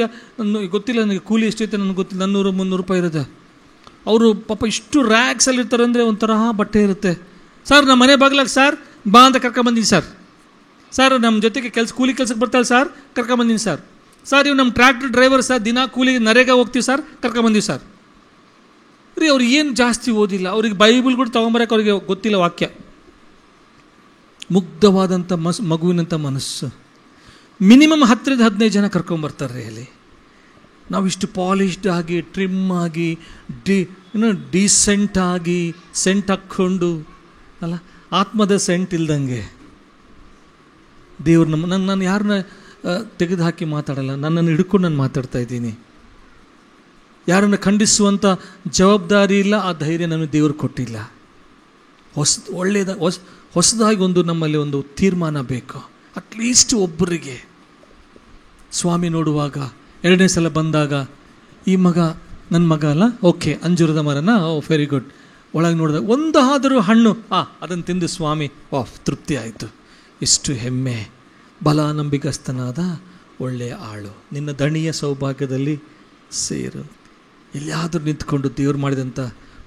ಗೊತ್ತಿಲ್ಲ ನನಗೆ ಕೂಲಿ ಎಷ್ಟೈತೆ ನನಗೆ ಗೊತ್ತಿಲ್ಲ, 200-300 ರೂಪಾಯಿ ಇರುತ್ತೆ. ಅವರು ಪಾಪ ಇಷ್ಟು ರ್ಯಾಕ್ಸಲ್ಲಿ ಇರ್ತಾರೆ ಅಂದರೆ ಒಂಥರ ಬಟ್ಟೆ ಇರುತ್ತೆ. ಸರ್ ನಮ್ಮ ಮನೆ ಬಾಗ್ಲಾಗ ಸರ್ ಬಾ ಅಂತ ಕರ್ಕೊಂಬಂದೀನಿ ಸರ್ ನಮ್ಮ ಜೊತೆಗೆ ಕೂಲಿ ಕೆಲ್ಸಕ್ಕೆ ಬರ್ತಾಳೆ ಸರ್, ಕರ್ಕೊಂಬಂದೀನಿ ಸರ್ ಇವು ನಮ್ಮ ಟ್ರ್ಯಾಕ್ಟರ್ ಡ್ರೈವರ್ ಸರ್, ದಿನ ಕೂಲಿಗೆ ನರೇಗ ಹೋಗ್ತೀವಿ ಸರ್, ಕರ್ಕೊಂಬಂದೀವಿ ಸರ್. ರೀ ಅವ್ರಿಗೆ ಏನು ಜಾಸ್ತಿ ಓದಿಲ್ಲ, ಅವ್ರಿಗೆ ಬೈಬಲ್ ಕೂಡ ತೊಗೊಂಬರಕ್ಕೆ ಅವ್ರಿಗೆ ಗೊತ್ತಿಲ್ಲ ವಾಕ್ಯ. ಮುಗ್ಧವಾದಂಥ ಮಗುವಿನಂಥ ಮನಸ್ಸು. ಮಿನಿಮಮ್ 10-15 ಜನ ಕರ್ಕೊಂಬರ್ತಾರೆ ಅಲ್ಲಿ. ನಾವಿಷ್ಟು ಪಾಲಿಶ್ಡ್ ಆಗಿ, ಟ್ರಿಮ್ ಆಗಿ, ಡೀಸೆಂಟ್ ಆಗಿ, ಸೆಂಟ್ ಹಾಕ್ಕೊಂಡು ಅಲ್ಲ, ಆತ್ಮದ ಸೆಂಟ್ ಇಲ್ದಂಗೆ. ದೇವ್ರು ನಾನು ಯಾರನ್ನ ತೆಗೆದು ಹಾಕಿ ಮಾತಾಡಲ್ಲ, ನನ್ನನ್ನು ಹಿಡ್ಕೊಂಡು ನಾನು ಮಾತಾಡ್ತಾ ಇದ್ದೀನಿ. ಯಾರನ್ನು ಖಂಡಿಸುವಂಥ ಜವಾಬ್ದಾರಿ ಇಲ್ಲ, ಆ ಧೈರ್ಯ ನನಗೆ ದೇವರು ಕೊಟ್ಟಿಲ್ಲ. ಹೊಸದಾಗಿ ನಮ್ಮಲ್ಲಿ ಒಂದು ತೀರ್ಮಾನ ಬೇಕು. ಅಟ್ಲೀಸ್ಟ್ ಒಬ್ಬರಿಗೆ ಸ್ವಾಮಿ ನೋಡುವಾಗ, 2ನೇ ಸಲ ಬಂದಾಗ, ಈ ಮಗ ನನ್ನ ಮಗ ಅಲ್ಲ, ಓಕೆ, ಅಂಜೂರದ ಮರನ, ವೆರಿ ಗುಡ್. ಒಳಗೆ ನೋಡಿದಾಗ ಒಂದಾದರೂ ಹಣ್ಣು, ಅದನ್ನು ತಿಂದು ಸ್ವಾಮಿ ತೃಪ್ತಿ ಆಯಿತು. ಇಷ್ಟು ಹೆಮ್ಮೆ. ಬಲ ನಂಬಿಗಸ್ತನಾದ ಒಳ್ಳೆಯ ಆಳು, ನಿನ್ನ ದಣಿಯ ಸೌಭಾಗ್ಯದಲ್ಲಿ ಸೇರು. ಎಲ್ಲಿಯಾದರೂ ನಿಂತ್ಕೊಂಡು ದೇವರು ಮಾಡಿದಂಥ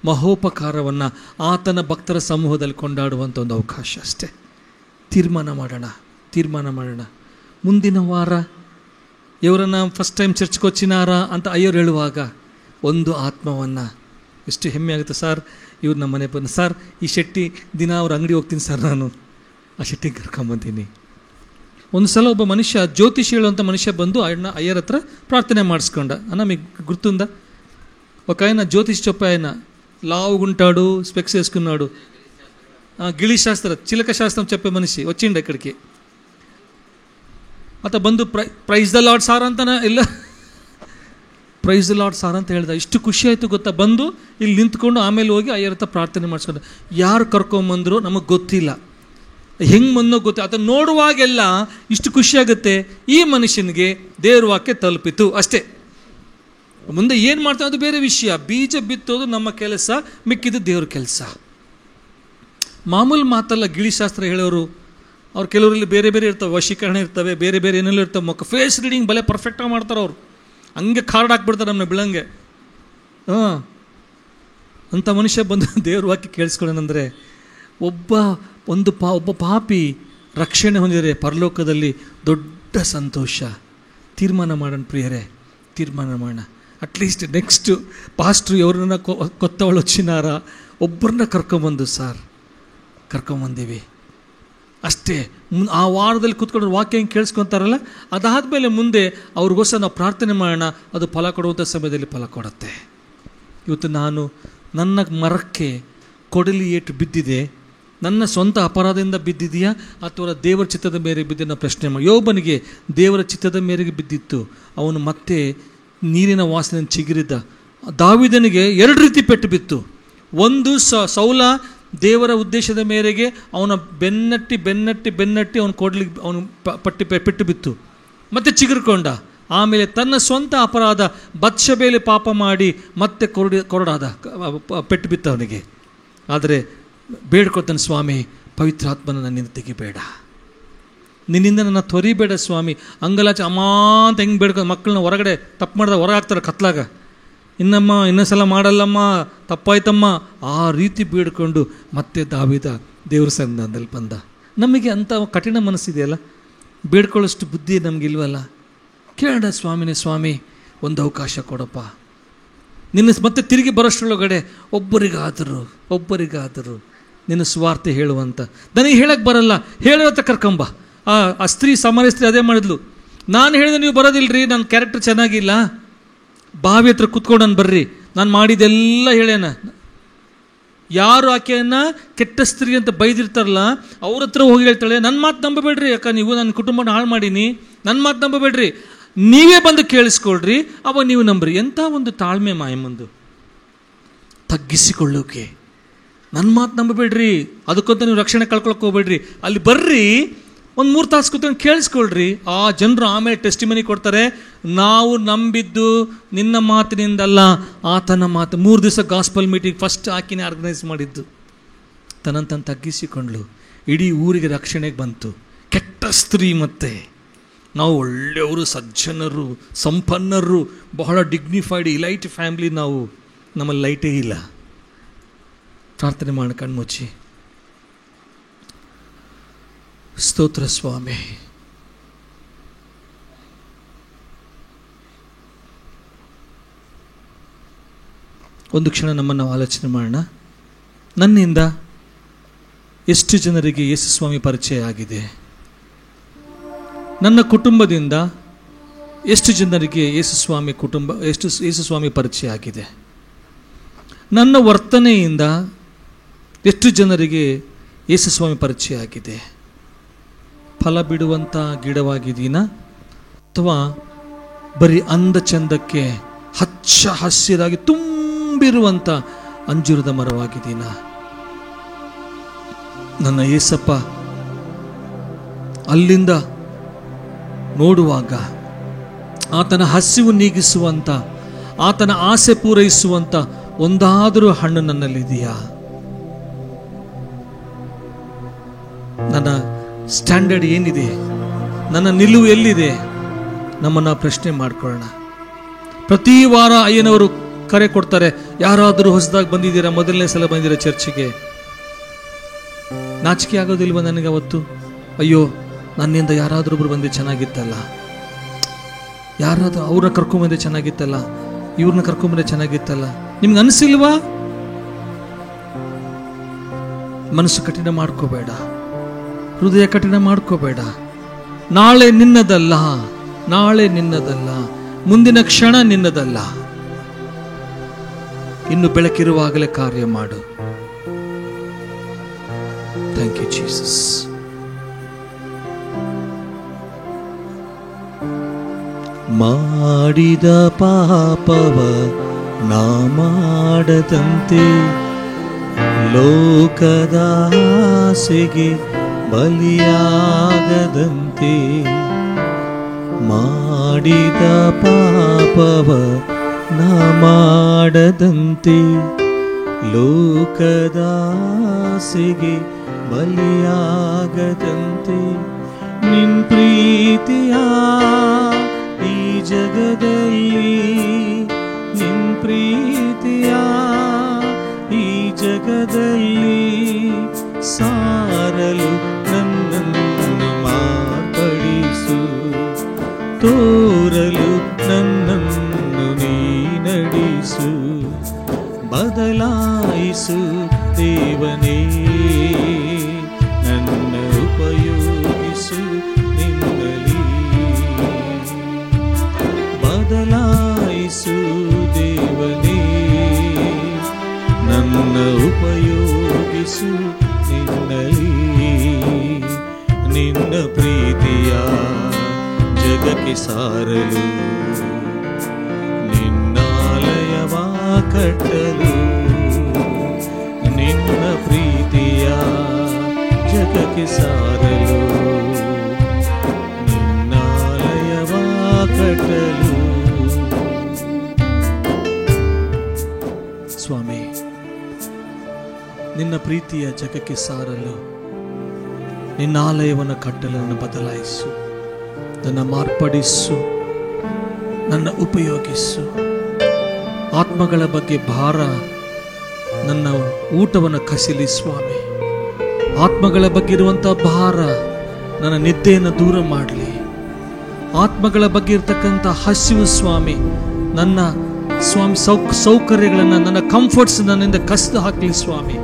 ಮಹೋಪಕಾರವನ್ನು ಆತನ ಭಕ್ತರ ಸಮೂಹದಲ್ಲಿ ಕೊಂಡಾಡುವಂಥ ಒಂದು ಅವಕಾಶ ಅಷ್ಟೇ. ತೀರ್ಮಾನ ಮಾಡೋಣ. ಮುಂದಿನ ವಾರ ಇವರನ್ನು ಫಸ್ಟ್ ಟೈಮ್ ಚರ್ಚ್ಗೆ వచ్చినాರಾ ಅಂತ ಅಯ್ಯರು ಹೇಳುವಾಗ ಒಂದು ಆತ್ಮವನ್ನು, ಎಷ್ಟು ಹೆಮ್ಮೆ ಆಗುತ್ತೆ. ಸರ್ ಇವ್ರು ನಮ್ಮ ಮನೆ ಬಂದು, ಸರ್ ಈ ಶೆಟ್ಟಿ ದಿನ ಅವ್ರ ಅಂಗಡಿ ಹೋಗ್ತೀನಿ ಸರ್, ನಾನು ಆ ಶೆಟ್ಟಿಗೆ ಕರ್ಕೊಂಬಂತೀನಿ. ಒಂದು ಸಲ ಒಬ್ಬ ಮನುಷ್ಯ, ಜ್ಯೋತಿಷಿ ಹೇಳುವಂಥ ಮನುಷ್ಯ ಬಂದು ಅಯ್ಯರ ಹತ್ರ ಪ್ರಾರ್ಥನೆ ಮಾಡಿಸ್ಕೊಂಡ. ನಮಗೆ గుర్తుందా? ఒక ఆయన జ్యోతిష్ చెప్పే ఆయన లావుగుంటాడు, స్పెక్స్ వేసుకున్నాడు, గిళి శాస్త్ర చిలక శాస్త్రం చెప్పే మనిషి వచ్చిండు ఇక్కడికి. ಆತ ಬಂದು ಪ್ರೈಸ್ ದ ಲಾರ್ಡ್ ಸಾರ್ ಅಂತ ಇಲ್ಲ, ಪ್ರೈಸ್ ದ ಲಾರ್ಡ್ ಸಾರ್ ಅಂತ ಹೇಳ್ದ. ಇಷ್ಟು ಖುಷಿ ಆಯಿತು ಗೊತ್ತಾ. ಬಂದು ಇಲ್ಲಿ ನಿಂತ್ಕೊಂಡು ಆಮೇಲೆ ಹೋಗಿ ಅಯ್ಯರ ಹತ್ರ ಪ್ರಾರ್ಥನೆ ಮಾಡಿಸ್ಕೊಂಡು. ಯಾರು ಕರ್ಕೊಂಬಂದ್ರು ನಮಗೆ ಗೊತ್ತಿಲ್ಲ, ಹೆಂಗೆ ಬಂದೋ ಗೊತ್ತಿಲ್ಲ. ಅದನ್ನು ನೋಡುವಾಗೆಲ್ಲ ಇಷ್ಟು ಖುಷಿಯಾಗುತ್ತೆ, ಈ ಮನುಷ್ಯನಿಗೆ ದೇವ್ರ ವಾಕ್ಯ ತಲುಪಿತು ಅಷ್ಟೇ. ಮುಂದೆ ಏನು ಮಾಡ್ತಾವೆ ಅದು ಬೇರೆ ವಿಷಯ. ಬೀಜ ಬಿತ್ತೋದು ನಮ್ಮ ಕೆಲಸ, ಮಿಕ್ಕಿದ್ದು ದೇವ್ರ ಕೆಲಸ. ಮಾಮೂಲು ಮಾತಲ್ಲ. ಗಿಳಿಶಾಸ್ತ್ರ ಹೇಳೋರು ಅವ್ರು ಕೆಲವರಲ್ಲಿ ಬೇರೆ ಬೇರೆ ಇರ್ತವೆ, ವಶೀಕರಣ ಇರ್ತವೆ, ಬೇರೆ ಬೇರೆ ಏನೆಲ್ಲ ಇರ್ತವೆ. ಮುಖ ಫೇಸ್ ರೀಡಿಂಗ್ ಬಲೆ ಪರ್ಫೆಕ್ಟಾಗಿ ಮಾಡ್ತಾರೆ ಅವರು. ಹಂಗೆ ಕಾರ್ಡ್ ಹಾಕ್ಬಿಡ್ತಾರೆ ನಮ್ಮನ್ನ ಬಿಳಂಗೆ. ಅಂಥ ಮನುಷ್ಯ ಬಂದು ದೇವ್ರ ವಾಕ್ಯ ಕೇಳಿಸ್ಕೊಳ್ಳೋಣಂದರೆ, ಒಬ್ಬ ಪಾಪಿ ರಕ್ಷಣೆ ಹೊಂದಿದರೆ ಪರಲೋಕದಲ್ಲಿ ದೊಡ್ಡ ಸಂತೋಷ. ತೀರ್ಮಾನ ಮಾಡೋಣ ಪ್ರಿಯರೇ, ತೀರ್ಮಾನ ಮಾಡೋಣ. ಅಟ್ಲೀಸ್ಟ್ ನೆಕ್ಸ್ಟು ಪಾಸ್ಟ್ರು ఎవరನ್ನ కొత్తవాళ్ళు వచ్చినారా, ಒಬ್ಬರನ್ನ ಕರ್ಕೊಂಬಂದು ಸರ್ ಕರ್ಕೊಂಬಂದೀವಿ ಅಷ್ಟೇ. ಆ ವಾರದಲ್ಲಿ ಕೂತ್ಕೊಂಡು ವಾಕ್ಯ ಹೆಂಗೆ ಕೇಳಿಸ್ಕೊತಾರಲ್ಲ, ಅದಾದಮೇಲೆ ಮುಂದೆ ಅವ್ರಿಗೋಸ್ಕರ ನಾವು ಪ್ರಾರ್ಥನೆ ಮಾಡೋಣ. ಅದು ಫಲ ಕೊಡುವಂಥ ಸಮಯದಲ್ಲಿ ಫಲ ಕೊಡುತ್ತೆ. ಇವತ್ತು ನಾನು ನನ್ನ ಮರಕ್ಕೆ ಕೊಡಲಿ ಏಟು ಬಿದ್ದಿದೆ, ನನ್ನ ಸ್ವಂತ ಅಪರಾಧದಿಂದ ಬಿದ್ದಿದೆಯಾ ಅಥವಾ ದೇವರ ಚಿತ್ತದ ಮೇರೆಗೆ ಬಿದ್ದಿನ ಪ್ರಶ್ನೆ ಮಾಡಿ. ಯೋಬನಿಗೆ ದೇವರ ಚಿತ್ತದ ಮೇರೆಗೆ ಬಿದ್ದಿತ್ತು, ಅವನು ಮತ್ತೆ ನೀರಿನ ವಾಸನೆ ಚಿಗುರಿದ್ದ. ದಾವೀದನಿಗೆ 2 ರೀತಿ ಪೆಟ್ಟು ಬಿತ್ತು. ಒಂದು ಸೌಲ ದೇವರ ಉದ್ದೇಶದ ಮೇರೆಗೆ ಅವನ ಬೆನ್ನಟ್ಟಿ ಅವನು ಕೊಡ್ಲಿಕ್ಕೆ ಅವನು ಪೆಟ್ಟು ಬಿತ್ತು, ಮತ್ತೆ ಚಿಗುರ್ಕೊಂಡ. ಆಮೇಲೆ ತನ್ನ ಸ್ವಂತ ಅಪರಾಧ ಬತ್ಷೆಬೆಯಲ್ಲಿ ಪಾಪ ಮಾಡಿ ಮತ್ತೆ ಕೊರಡಾದ ಪೆಟ್ಟು ಬಿತ್ತು ಅವನಿಗೆ. ಆದರೆ ಬೇಡ್ಕೊತಾನೆ, ಸ್ವಾಮಿ ಪವಿತ್ರಾತ್ಮನ ನನ್ನಿಂದ ತೆಗಿಬೇಡ, ನಿನ್ನಿಂದ ನನ್ನ ತೊರಿಬೇಡ ಸ್ವಾಮಿ. ಅಂಗಲಾಚ ಅಮ್ಮ ಅಂತ ಹೆಂಗೆ ಬೇಡ್ಕೊ, ಮಕ್ಕಳನ್ನ ಹೊರಗಡೆ ತಪ್ಪು ಮಾಡಿದ ಹೊರಗೆ ಹಾಕ್ತಾರೆ ಕತ್ಲಾಗ, ಇನ್ನೊಂದ್ಸಲ ಮಾಡಲ್ಲಮ್ಮ, ತಪ್ಪಾಯ್ತಮ್ಮ, ಆ ರೀತಿ ಬೇಡ್ಕೊಂಡು ಮತ್ತೆ ದಾವೀದ ದೇವ್ರ ಸನ್ನಿಧಾನದಲ್ಲಿ ಬಂದ. ನಮಗೆ ಅಂಥ ಕಠಿಣ ಮನಸ್ಸಿದೆಯಲ್ಲ, ಬೇಡ್ಕೊಳ್ಳೋಷ್ಟು ಬುದ್ಧಿ ನಮಗಿಲ್ವಲ್ಲ. ಕೇಳೋಣ ಸ್ವಾಮಿನೇ, ಸ್ವಾಮಿ ಒಂದು ಅವಕಾಶ ಕೊಡಪ್ಪ, ನಿನ್ನ ಮತ್ತೆ ತಿರುಗಿ ಬರೋಷ್ಟರೊಳಗಡೆ ಒಬ್ಬರಿಗಾದರೂ ನಿನ್ನ ಸ್ವಾರ್ಥ ಹೇಳುವಂತ. ನನಗೆ ಹೇಳಕ್ಕೆ ಬರಲ್ಲ, ಹೇಳೋತ್ತ ಕರ್ಕೊಂಬ. ಆ ಸ್ತ್ರೀ, ಸಾಮಾನ್ಯ ಸ್ತ್ರೀ ಅದೇ ಮಾಡಿದ್ಲು. ನಾನು ಹೇಳಿದೆ ನೀವು ಬರೋದಿಲ್ರಿ, ನನ್ನ ಕ್ಯಾರೆಕ್ಟರ್ ಚೆನ್ನಾಗಿಲ್ಲ, ಬಾವಿ ಹತ್ರ ಕೂತ್ಕೊಂಡು ಬರ್ರಿ, ನಾನು ಮಾಡಿದೆಲ್ಲ ಹೇಳೇನ. ಯಾರು ಆಕೆಯನ್ನ ಕೆಟ್ಟ ಸ್ತ್ರೀ ಅಂತ ಬೈದಿರ್ತಾರಲ್ಲ ಅವ್ರ ಹತ್ರ ಹೋಗಿ ಹೇಳ್ತಾಳೆ, ನನ್ನ ಮಾತು ನಂಬಬೇಡ್ರಿ ಅಕ್ಕ, ನೀವು ನನ್ನ ಕುಟುಂಬನ ಹಾಳು ಮಾಡೀನಿ, ನನ್ನ ಮಾತು ನಂಬಬೇಡ್ರಿ, ನೀವೇ ಬಂದು ಕೇಳಿಸ್ಕೊಳ್ರಿ, ಅವ ನೀವು ನಂಬ್ರಿ. ಎಂಥ ಒಂದು ತಾಳ್ಮೆ ಮಾಯಮ್ಮಂದು, ತಗ್ಗಿಸಿಕೊಳ್ಳೋಕೆ. ನನ್ನ ಮಾತು ನಂಬಬೇಡ್ರಿ, ಅದಕ್ಕಂತ ನೀವು ರಕ್ಷಣೆ ಕಳ್ಕೊಳಕ್ಕೆ ಹೋಗ್ಬೇಡ್ರಿ, ಅಲ್ಲಿ ಬರ್ರಿ, ಒಂದು 3 ತಾಸು ಕೂತ್ಕೊಂಡು ಕೇಳಿಸ್ಕೊಳ್ರಿ. ಆ ಜನರು ಆಮೇಲೆ ಟೆಸ್ಟಿಮನಿ ಕೊಡ್ತಾರೆ, ನಾವು ನಂಬಿದ್ದು ನಿನ್ನ ಮಾತಿನಿಂದಲ್ಲ, ಆತನ ಮಾತು. 3 ದಿವಸ ಗಾಸ್ಪಲ್ ಮೀಟಿಂಗ್ ಫಸ್ಟ್ ಆಕಿನೇ ಆರ್ಗನೈಸ್ ಮಾಡಿದ್ದು. ತನ್ನಂತ ತಗ್ಗಿಸಿಕೊಂಡ್ಳು, ಇಡೀ ಊರಿಗೆ ರಕ್ಷಣೆಗೆ ಬಂತು. ಕೆಟ್ಟ ಸ್ತ್ರೀ. ಮತ್ತೆ ನಾವು ಒಳ್ಳೆಯವರು, ಸಜ್ಜನರು, ಸಂಪನ್ನರು, ಬಹಳ ಡಿಗ್ನಿಫೈಡ್ ಇಲೈಟ್ ಫ್ಯಾಮಿಲಿ. ನಾವು ನಮ್ಮಲ್ಲಿ ಲೈಟೇ ಇಲ್ಲ. ಪ್ರಾರ್ಥನೆ ಮಾಡಿ ಕಣ್ಮುಚ್ಚಿ. ಸ್ತೋತ್ರ ಸ್ವಾಮಿ. ಒಂದು ಕ್ಷಣ ನಮ್ಮನ್ನು ಆಲೋಚನೆ ಮಾಡೋಣ. ನನ್ನಿಂದ ಎಷ್ಟು ಜನರಿಗೆ ಯೇಸು ಸ್ವಾಮಿ ಪರಿಚಯ ಆಗಿದೆ? ನನ್ನ ಕುಟುಂಬದಿಂದ ಎಷ್ಟು ಜನರಿಗೆ ಯೇಸು ಸ್ವಾಮಿ ಪರಿಚಯ ಆಗಿದೆ? ನನ್ನ ವರ್ತನೆಯಿಂದ ಎಷ್ಟು ಜನರಿಗೆ ಯೇಸು ಸ್ವಾಮಿ ಪರಿಚಯ ಆಗಿದೆ? ಫಲ ಬಿಡುವಂಥ ಗಿಡವಾಗಿದ್ದೀನ, ಅಥವಾ ಬರೀ ಅಂದ ಚಂದಕ್ಕೆ ಹಚ್ಚ ಹಸಿರಾಗಿ ತುಂಬಿರುವಂಥ ಅಂಜೂರದ ಮರವಾಗಿದ್ದೀನ? ನನ್ನ ಯೇಸಪ್ಪ ಅಲ್ಲಿಂದ ನೋಡುವಾಗ ಆತನ ಹಸಿವು ನೀಗಿಸುವಂಥ, ಆತನ ಆಸೆ ಪೂರೈಸುವಂಥ ಒಂದಾದರೂ ಹಣ್ಣು ನನ್ನಲ್ಲಿದೆಯಾ? ನನ್ನ ಸ್ಟ್ಯಾಂಡರ್ಡ್ ಏನಿದೆ? ನನ್ನ ನಿಲುವು ಎಲ್ಲಿದೆ? ನಮ್ಮನ್ನು ಪ್ರಶ್ನೆ ಮಾಡ್ಕೊಳ್ಳೋಣ. ಪ್ರತಿ ವಾರ ಅಯ್ಯನವರು ಕರೆ ಕೊಡ್ತಾರೆ, ಯಾರಾದರೂ ಹೊಸದಾಗಿ ಬಂದಿದ್ದೀರಾ, ಮೊದಲನೇ ಸಲ ಬಂದಿದ್ದೀರಾ ಚರ್ಚಿಗೆ? ನಾಚಿಕೆ ಆಗೋದಿಲ್ವ ನನಗೆ ಅವತ್ತು? ಅಯ್ಯೋ, ನನ್ನಿಂದ ಯಾರಾದರೂ ಒಬ್ರು ಬಂದು ಚೆನ್ನಾಗಿತ್ತಲ್ಲ, ಯಾರಾದರೂ ಅವ್ರನ್ನ ಕರ್ಕೊಂಬಂದೆ ಚೆನ್ನಾಗಿತ್ತಲ್ಲ, ಇವ್ರನ್ನ ಕರ್ಕೊಂಬಂದೆ ಚೆನ್ನಾಗಿತ್ತಲ್ಲ. ನಿಮ್ಗೆ ಅನಿಸಿಲ್ವಾ? ಮನಸ್ಸು ಕಠಿಣ ಮಾಡ್ಕೋಬೇಡ, ಹೃದಯ ಕಠಿಣ ಮಾಡ್ಕೋಬೇಡ. ನಾಳೆ ನಿನ್ನದಲ್ಲ, ನಾಳೆ ನಿನ್ನದಲ್ಲ, ಮುಂದಿನ ಕ್ಷಣ ನಿನ್ನದಲ್ಲ. ಇನ್ನು ಬೆಳಕಿರುವಾಗಲೇ ಕಾರ್ಯ ಮಾಡು. Thank you Jesus. ಮಾಡಿದ ಪಾಪವ ನಾ ಮಾಡದಂತೆ, ಲೋಕದ ಆಸೆಗೆ ಬಲಿಯಾಗದಂತೆ. ಮಾಡಿದ ಪಾಪವ ನಾ ಮಾಡದಂತೆ, ಲೋಕದ ಆಸೆಗೆ ಬಲಿಯಾಗದಂತೆ. ನಿನ್ ಪ್ರೀತಿಯ ಈ ಜಗದಲ್ಲಿ, ನಿನ್ ಪ್ರೀತಿಯ ಈ ಜಗದಲ್ಲಿ ಸಾರಲು ನನ್ನನ್ನು ಮಾರ್ಪಡಿಸು, ತೋರಲು ನನ್ನನ್ನು ನೀ ನಡೆಸು. ಬದಲಾಯಿಸು ದೇವನೇ, ನನ್ನ ಉಪಯೋಗಿಸು ನಿನ್ನಲಿ. ಬದಲಾಯಿಸು ದೇವನೇ, ನನ್ನ ಉಪಯೋಗಿಸು ನಿನ್ನಲಿ. ನಿನ್ನ ಪ್ರೀತಿಯ ಜಗಕ್ಕೆ ಸಾರಲು, ನಿನ್ನಾಲಯವ ಕಟ್ಟಲು. ನಿನ್ನ ಪ್ರೀತಿಯ ಜಗಕ್ಕೆ ಸಾರಲು, ನಿನ್ನಾಲಯವ ಕಟ್ಟಲು. ಸ್ವಾಮಿ, ನಿನ್ನ ಪ್ರೀತಿಯ ಜಗಕ್ಕೆ ಸಾರಲು, ನಿನ್ನ ಆಲಯವನ್ನು ಕಟ್ಟಲು ನನ್ನ ಬದಲಾಯಿಸು, ನನ್ನ ಮಾರ್ಪಡಿಸು, ನನ್ನ ಉಪಯೋಗಿಸು. ಆತ್ಮಗಳ ಬಗ್ಗೆ ಭಾರ, ನನ್ನ ಊಟವನ್ನು ಕಸಿಲಿ ಸ್ವಾಮಿ. ಆತ್ಮಗಳ ಬಗ್ಗೆ ಇರುವಂಥ ಭಾರ ನನ್ನ ನಿದ್ದೆಯನ್ನು ದೂರ ಮಾಡಲಿ. ಆತ್ಮಗಳ ಬಗ್ಗೆ ಇರ್ತಕ್ಕಂಥ ಹಸಿವು ಸ್ವಾಮಿ, ನನ್ನ ಸ್ವಾಮಿ ಸೌಕರ್ಯಗಳನ್ನು, ನನ್ನ ಕಂಫರ್ಟ್ಸ್ ನನ್ನಿಂದ ಕಸಿದು ಹಾಕಲಿ ಸ್ವಾಮಿ.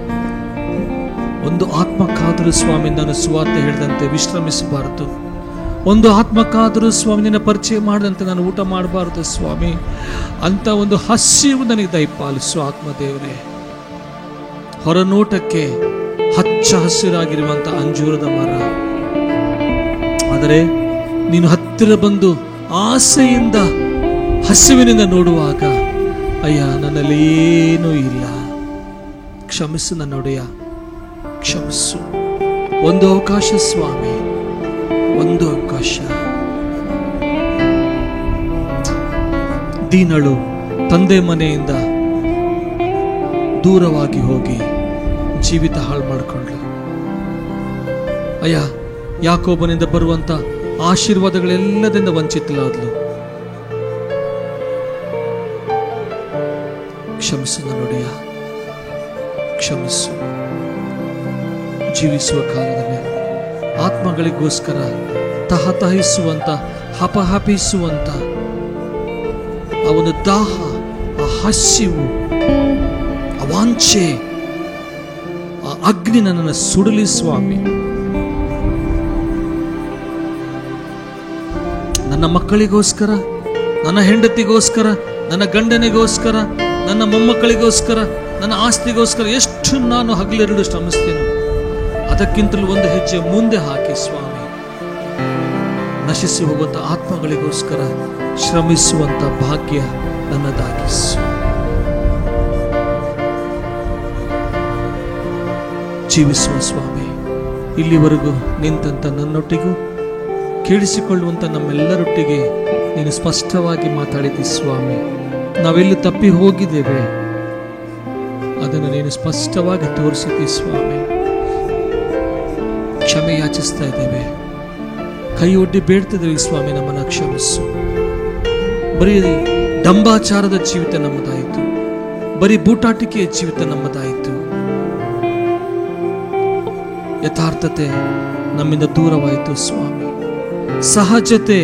ಒಂದು ಆತ್ಮಕ್ಕಾದರೂ ಸ್ವಾಮಿ ನಾನು ಸುವಾರ್ತೆ ಹೇಳಿದಂತೆ ವಿಶ್ರಮಿಸಬಾರದು. ಒಂದು ಆತ್ಮಕ್ಕಾದರೂ ಸ್ವಾಮಿ ನಿನ್ನ ಪರಿಚಯ ಮಾಡಿದಂತೆ ನಾನು ಊಟ ಮಾಡಬಾರದು ಸ್ವಾಮಿ. ಅಂತ ಒಂದು ಹಸಿವು ನನಗೆ ದಯಪಾಲಿಸು ಆತ್ಮದೇವರೇ. ಹೊರನೋಟಕ್ಕೆ ಹಚ್ಚ ಹಸಿರಾಗಿರುವಂಥ ಅಂಜೂರದ ಮರ, ಆದರೆ ನೀನು ಹತ್ತಿರ ಬಂದು ಆಸೆಯಿಂದ ಹಸಿವಿನಿಂದ ನೋಡುವಾಗ, ಅಯ್ಯ ನನ್ನಲ್ಲಿ ಏನೂ ಇಲ್ಲ, ಕ್ಷಮಿಸು ನನ್ನ ಒಡೆಯ, ಕ್ಷಮಿಸು. ಒಂದು ಅವಕಾಶ ಸ್ವಾಮಿ, ಒಂದು ಅವಕಾಶ. ದೀನಳು ತಂದೆ ಮನೆಯಿಂದ ದೂರವಾಗಿ ಹೋಗಿ ಜೀವಿತ ಹಾಳು ಮಾಡಿಕೊಂಡ್ಳು. ಅಯ್ಯ, ಯಾಕೋಬನಿಂದ ಬರುವಂತ ಆಶೀರ್ವಾದಗಳೆಲ್ಲದಿಂದ ವಂಚಿತಳಾದ್ಲು. ಕ್ಷಮಿಸು ನನ್ನೊಡೆಯ, ಕ್ಷಮಿಸು. ಜೀವಿಸುವ ಕಾಲದಲ್ಲಿ ಆತ್ಮಗಳಿಗೋಸ್ಕರ ತಹತಹಿಸುವಂತ, ಹಪಹಪಿಸುವಂತ ಆ ಒಂದು ದಾಹ, ಆ ಹಸಿವು, ಆ ವಾಂಛೆ, ಆ ಅಗ್ನಿ ನನ್ನನ್ನು ಸುಡಲಿ ಸ್ವಾಮಿ. ನನ್ನ ಮಕ್ಕಳಿಗೋಸ್ಕರ, ನನ್ನ ಹೆಂಡತಿಗೋಸ್ಕರ, ನನ್ನ ಗಂಡನಿಗೋಸ್ಕರ, ನನ್ನ ಮೊಮ್ಮಕ್ಕಳಿಗೋಸ್ಕರ, ನನ್ನ ಆಸ್ತಿಗೋಸ್ಕರ ಎಷ್ಟು ನಾನು ಹಗಲಿರುಳು ಶ್ರಮಿಸ್ತೇನೋ ಅದಕ್ಕಿಂತಲೂ ಒಂದು ಹೆಜ್ಜೆ ಮುಂದೆ ಹಾಕಿ ಸ್ವಾಮಿ. ನಶಿಸಿ ಹೋಗುವಂತ ಆತ್ಮಗಳಿಗೋಸ್ಕರ ಶ್ರಮಿಸುವಂತ ಭಾಗ್ಯ ನನ್ನದಾಗಿಸು. ಜೀವಿಸುವ ಸ್ವಾಮಿ, ಇಲ್ಲಿವರೆಗೂ ನಿಂತಂತ ನನ್ನೊಟ್ಟಿಗೂ ಕೇಳಿಸಿಕೊಳ್ಳುವಂತ ನಮ್ಮೆಲ್ಲರೊಟ್ಟಿಗೆ ನೀನು ಸ್ಪಷ್ಟವಾಗಿ ಮಾತಾಡಿದಿ ಸ್ವಾಮಿ. ನಾವೆಲ್ಲಿ ತಪ್ಪಿ ಹೋಗಿದ್ದೇವೆ ಅದನ್ನು ನೀನು ಸ್ಪಷ್ಟವಾಗಿ ತೋರಿಸಿದಿ ಸ್ವಾಮಿ. ಕ್ಷಮೆ ಯಾಚಿಸ್ತಾ ಇದ್ದೇವೆ, ಕೈ ಒಡ್ಡಿ ಬೇಡ್ತಿದ್ದೇವೆ ಸ್ವಾಮಿ, ನಮ್ಮನ್ನು ಕ್ಷಮಿಸು. ಬರೀ ಡಂಬಾಚಾರದ ಜೀವಿತ ನಮ್ಮದಾಯಿತು, ಬರೀ ಬೂಟಾಟಿಕೆಯ ಜೀವಿತ ನಮ್ಮದಾಯಿತು. ಯಥಾರ್ಥತೆ ನಮ್ಮಿಂದ ದೂರವಾಯಿತು ಸ್ವಾಮಿ, ಸಹಜತೆ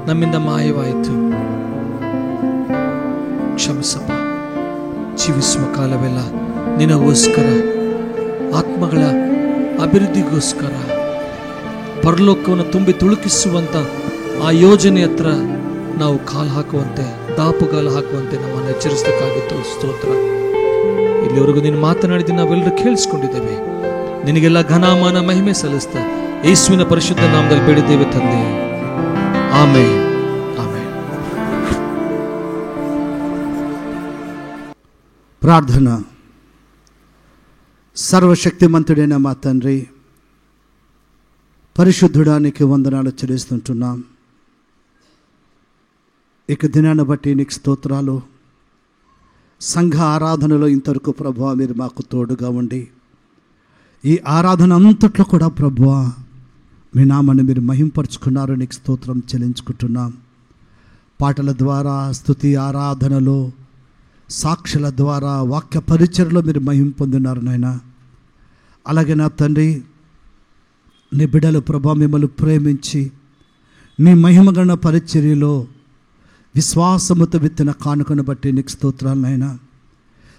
ನಮ್ಮಿಂದ ಮಾಯವಾಯಿತು. ಕ್ಷಮಿಸಪ್ಪ. ಜೀವಿಸುವ ಕಾಲವೆಲ್ಲ ನಿನಗೋಸ್ಕರ, ಆತ್ಮಗಳ ಅಭಿವೃದ್ಧಿಗೋಸ್ಕರ, ಪರಲೋಕವನ್ನು ತುಂಬಿ ತುಳುಕಿಸುವಂತ ಆ ಯೋಜನೆ ಹತ್ರ ನಾವು ಕಾಲು ಹಾಕುವಂತೆ, ದಾಪುಗಾಲು ಹಾಕುವಂತೆ ನಮ್ಮನ್ನು ಎಚ್ಚರಿಸಬೇಕಾಗಿತ್ತು. ಸ್ತೋತ್ರ. ಇಲ್ಲಿವರೆಗೂ ನೀನು ಮಾತನಾಡಿದ ನಾವೆಲ್ಲರೂ ಕೇಳಿಸ್ಕೊಂಡಿದ್ದೇವೆ. ನಿನಗೆಲ್ಲ ಘನಮಾನ ಮಹಿಮೆ ಸಲ್ಲಿಸ್ತಾ ಯೇಸುವಿನ ಪರಿಶುದ್ಧ ನಾಮದಲ್ಲಿ ಬೇಡಿದ್ದೇವೆ ತಂದೆ, ಆಮೆನ್. ಆಮೆನ್. ప్రార్థన. సర్వశక్తిమంతుడైన మా తండ్రి, పరిశుద్ధుడానికి వందనాలు చెల్లిస్తుంటున్నాం. ఇక దినాన్ని బట్టి నీకు స్తోత్రాలు. సంఘ ఆరాధనలో ఇంతవరకు ప్రభువా మీరు మాకు తోడుగా ఉండి ఈ ఆరాధన అంతట్లో కూడా ప్రభువా మీ నామాన్ని మీరు మహింపరుచుకున్నారు. నీకు స్తోత్రం చెల్లించుకుంటున్నాం. పాటల ద్వారా, స్తుతి ఆరాధనలో, సాక్షుల ద్వారా, వాక్య పరిచర్లో మీరు మహిమ పొందినారు నాయన. అలాగే నా తండ్రి, నీ బిడ్డలు ప్రభా మిమ్మల్ని ప్రేమించి నీ మహిమగణ పరిచర్యలో విశ్వాసముతో విత్తిన కానుకను బట్టి నీకు స్తోత్రాలు నాయన.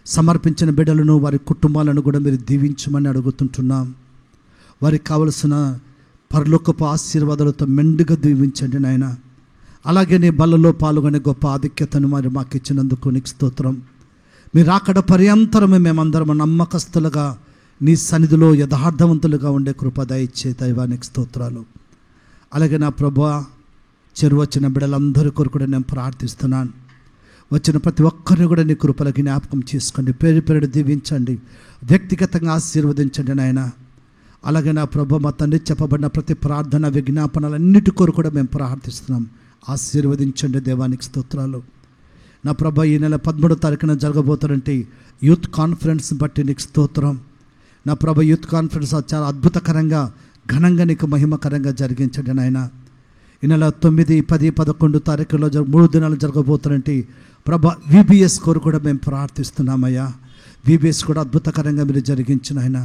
సమర్పించిన బిడ్డలను, వారి కుటుంబాలను కూడా మీరు దీవించమని అడుగుతుంటున్నాం. వారికి కావలసిన పరలోకపు ఆశీర్వాదాలతో మెండుగా దీవించండి నాయన. అలాగే నీ బలలో పాల్గొనే గొప్ప ఆధిక్యతను మరి మాకు ఇచ్చినందుకు నీకు స్తోత్రం. మీరు అక్కడ పర్యంతరమే మేమందరం నమ్మకస్తులుగా నీ సన్నిధిలో యథార్థవంతులుగా ఉండే కృప దయచే దైవానికి స్తోత్రాలు. అలాగే నా ప్రభువా, చెరువు వచ్చిన బిడ్డలందరి కొరకు కూడా నేను ప్రార్థిస్తున్నాను. వచ్చిన ప్రతి ఒక్కరిని కూడా నీ కృపలకి జ్ఞాపకం చేసుకోండి, పేరు పేరు దీవించండి, వ్యక్తిగతంగా ఆశీర్వదించండి నాయన. అలాగే నా ప్రభు, మా తండ్రి చెప్పబడిన ప్రతి ప్రార్థన విజ్ఞాపనలన్నిటి కొరకు కూడా మేము ప్రార్థిస్తున్నాం. ఆశీర్వదించండి దేవానికి స్తోత్రాలు. నా ప్రభ, ఈ నెల 13వ తారీఖున జరగబోతారంటే యూత్ కాన్ఫరెన్స్ బట్టి నీకు స్తోత్రం. నా ప్రభ, యూత్ కాన్ఫరెన్స్ చాలా అద్భుతకరంగా, ఘనంగా నీకు మహిమకరంగా జరిగించండి నాయన. ఈ నెల 9, 10, 11 తారీఖుల్లో 3 దినాలు జరగబోతారంటే ప్రభ, VBS కోరు కూడా మేము ప్రార్థిస్తున్నామయ్యా. VBS కూడా అద్భుతకరంగా మీరు జరిగించిన ఆయన.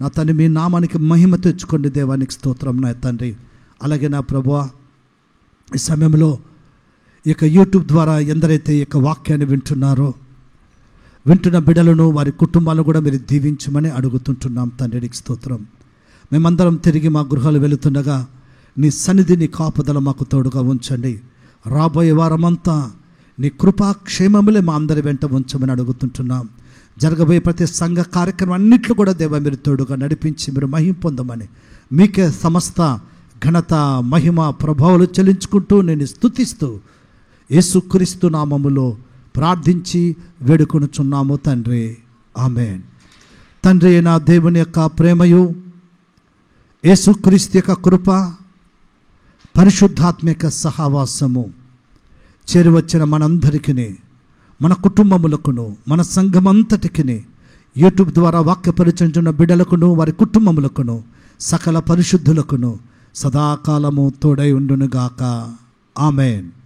నా తండ్రి, మీ నామానికి మహిమ తెచ్చుకోండి దేవానికి స్తోత్రం నా తండ్రి. అలాగే నా ప్రభువా, ఈ సమయంలో ఈ యొక్క యూట్యూబ్ ద్వారా ఎందరైతే ఈ యొక్క వాక్యాన్ని వింటున్నారో, వింటున్న బిడ్డలను, వారి కుటుంబాలను కూడా మీరు దీవించమని అడుగుతుంటున్నాం తండ్రికి స్తోత్రం. మేమందరం తిరిగి మా గృహాలు వెళుతుండగా నీ సన్నిధి, నీ కాపుదల మాకు తోడుగా ఉంచండి. రాబోయే వారమంతా నీ కృపాక్షేమములే మా అందరి వెంట ఉంచమని అడుగుతుంటున్నాం. జరగబోయే ప్రతి సంఘ కార్యక్రమం అన్నింటిలో కూడా దేవ మీరు తోడుగా నడిపించి మీరు మహిమ పొందమని, మీకే సమస్త ఘనత, మహిమ, ప్రభావాలు చెల్లించుకుంటూ నేను స్తుతిస్తూ యేసుక్రీస్తు నామములో ప్రార్థించి వేడుకొనుచున్నాము తండ్రి, ఆమేన్. తండ్రి అయిన దేవుని యొక్క ప్రేమయు, యేసుక్రీస్తు యొక్క కృప, పరిశుద్ధాత్మిక సహవాసము చేరువచ్చిన మనందరికీ, మన కుటుంబములకును, మన సంఘమంతటికి, యూట్యూబ్ ద్వారా వాక్య పరిచయించిన బిడ్డలకును, వారి కుటుంబములకును, సకల పరిశుద్ధులకును సదాకాలము తోడై ఉండునుగాక. ఆమేన్.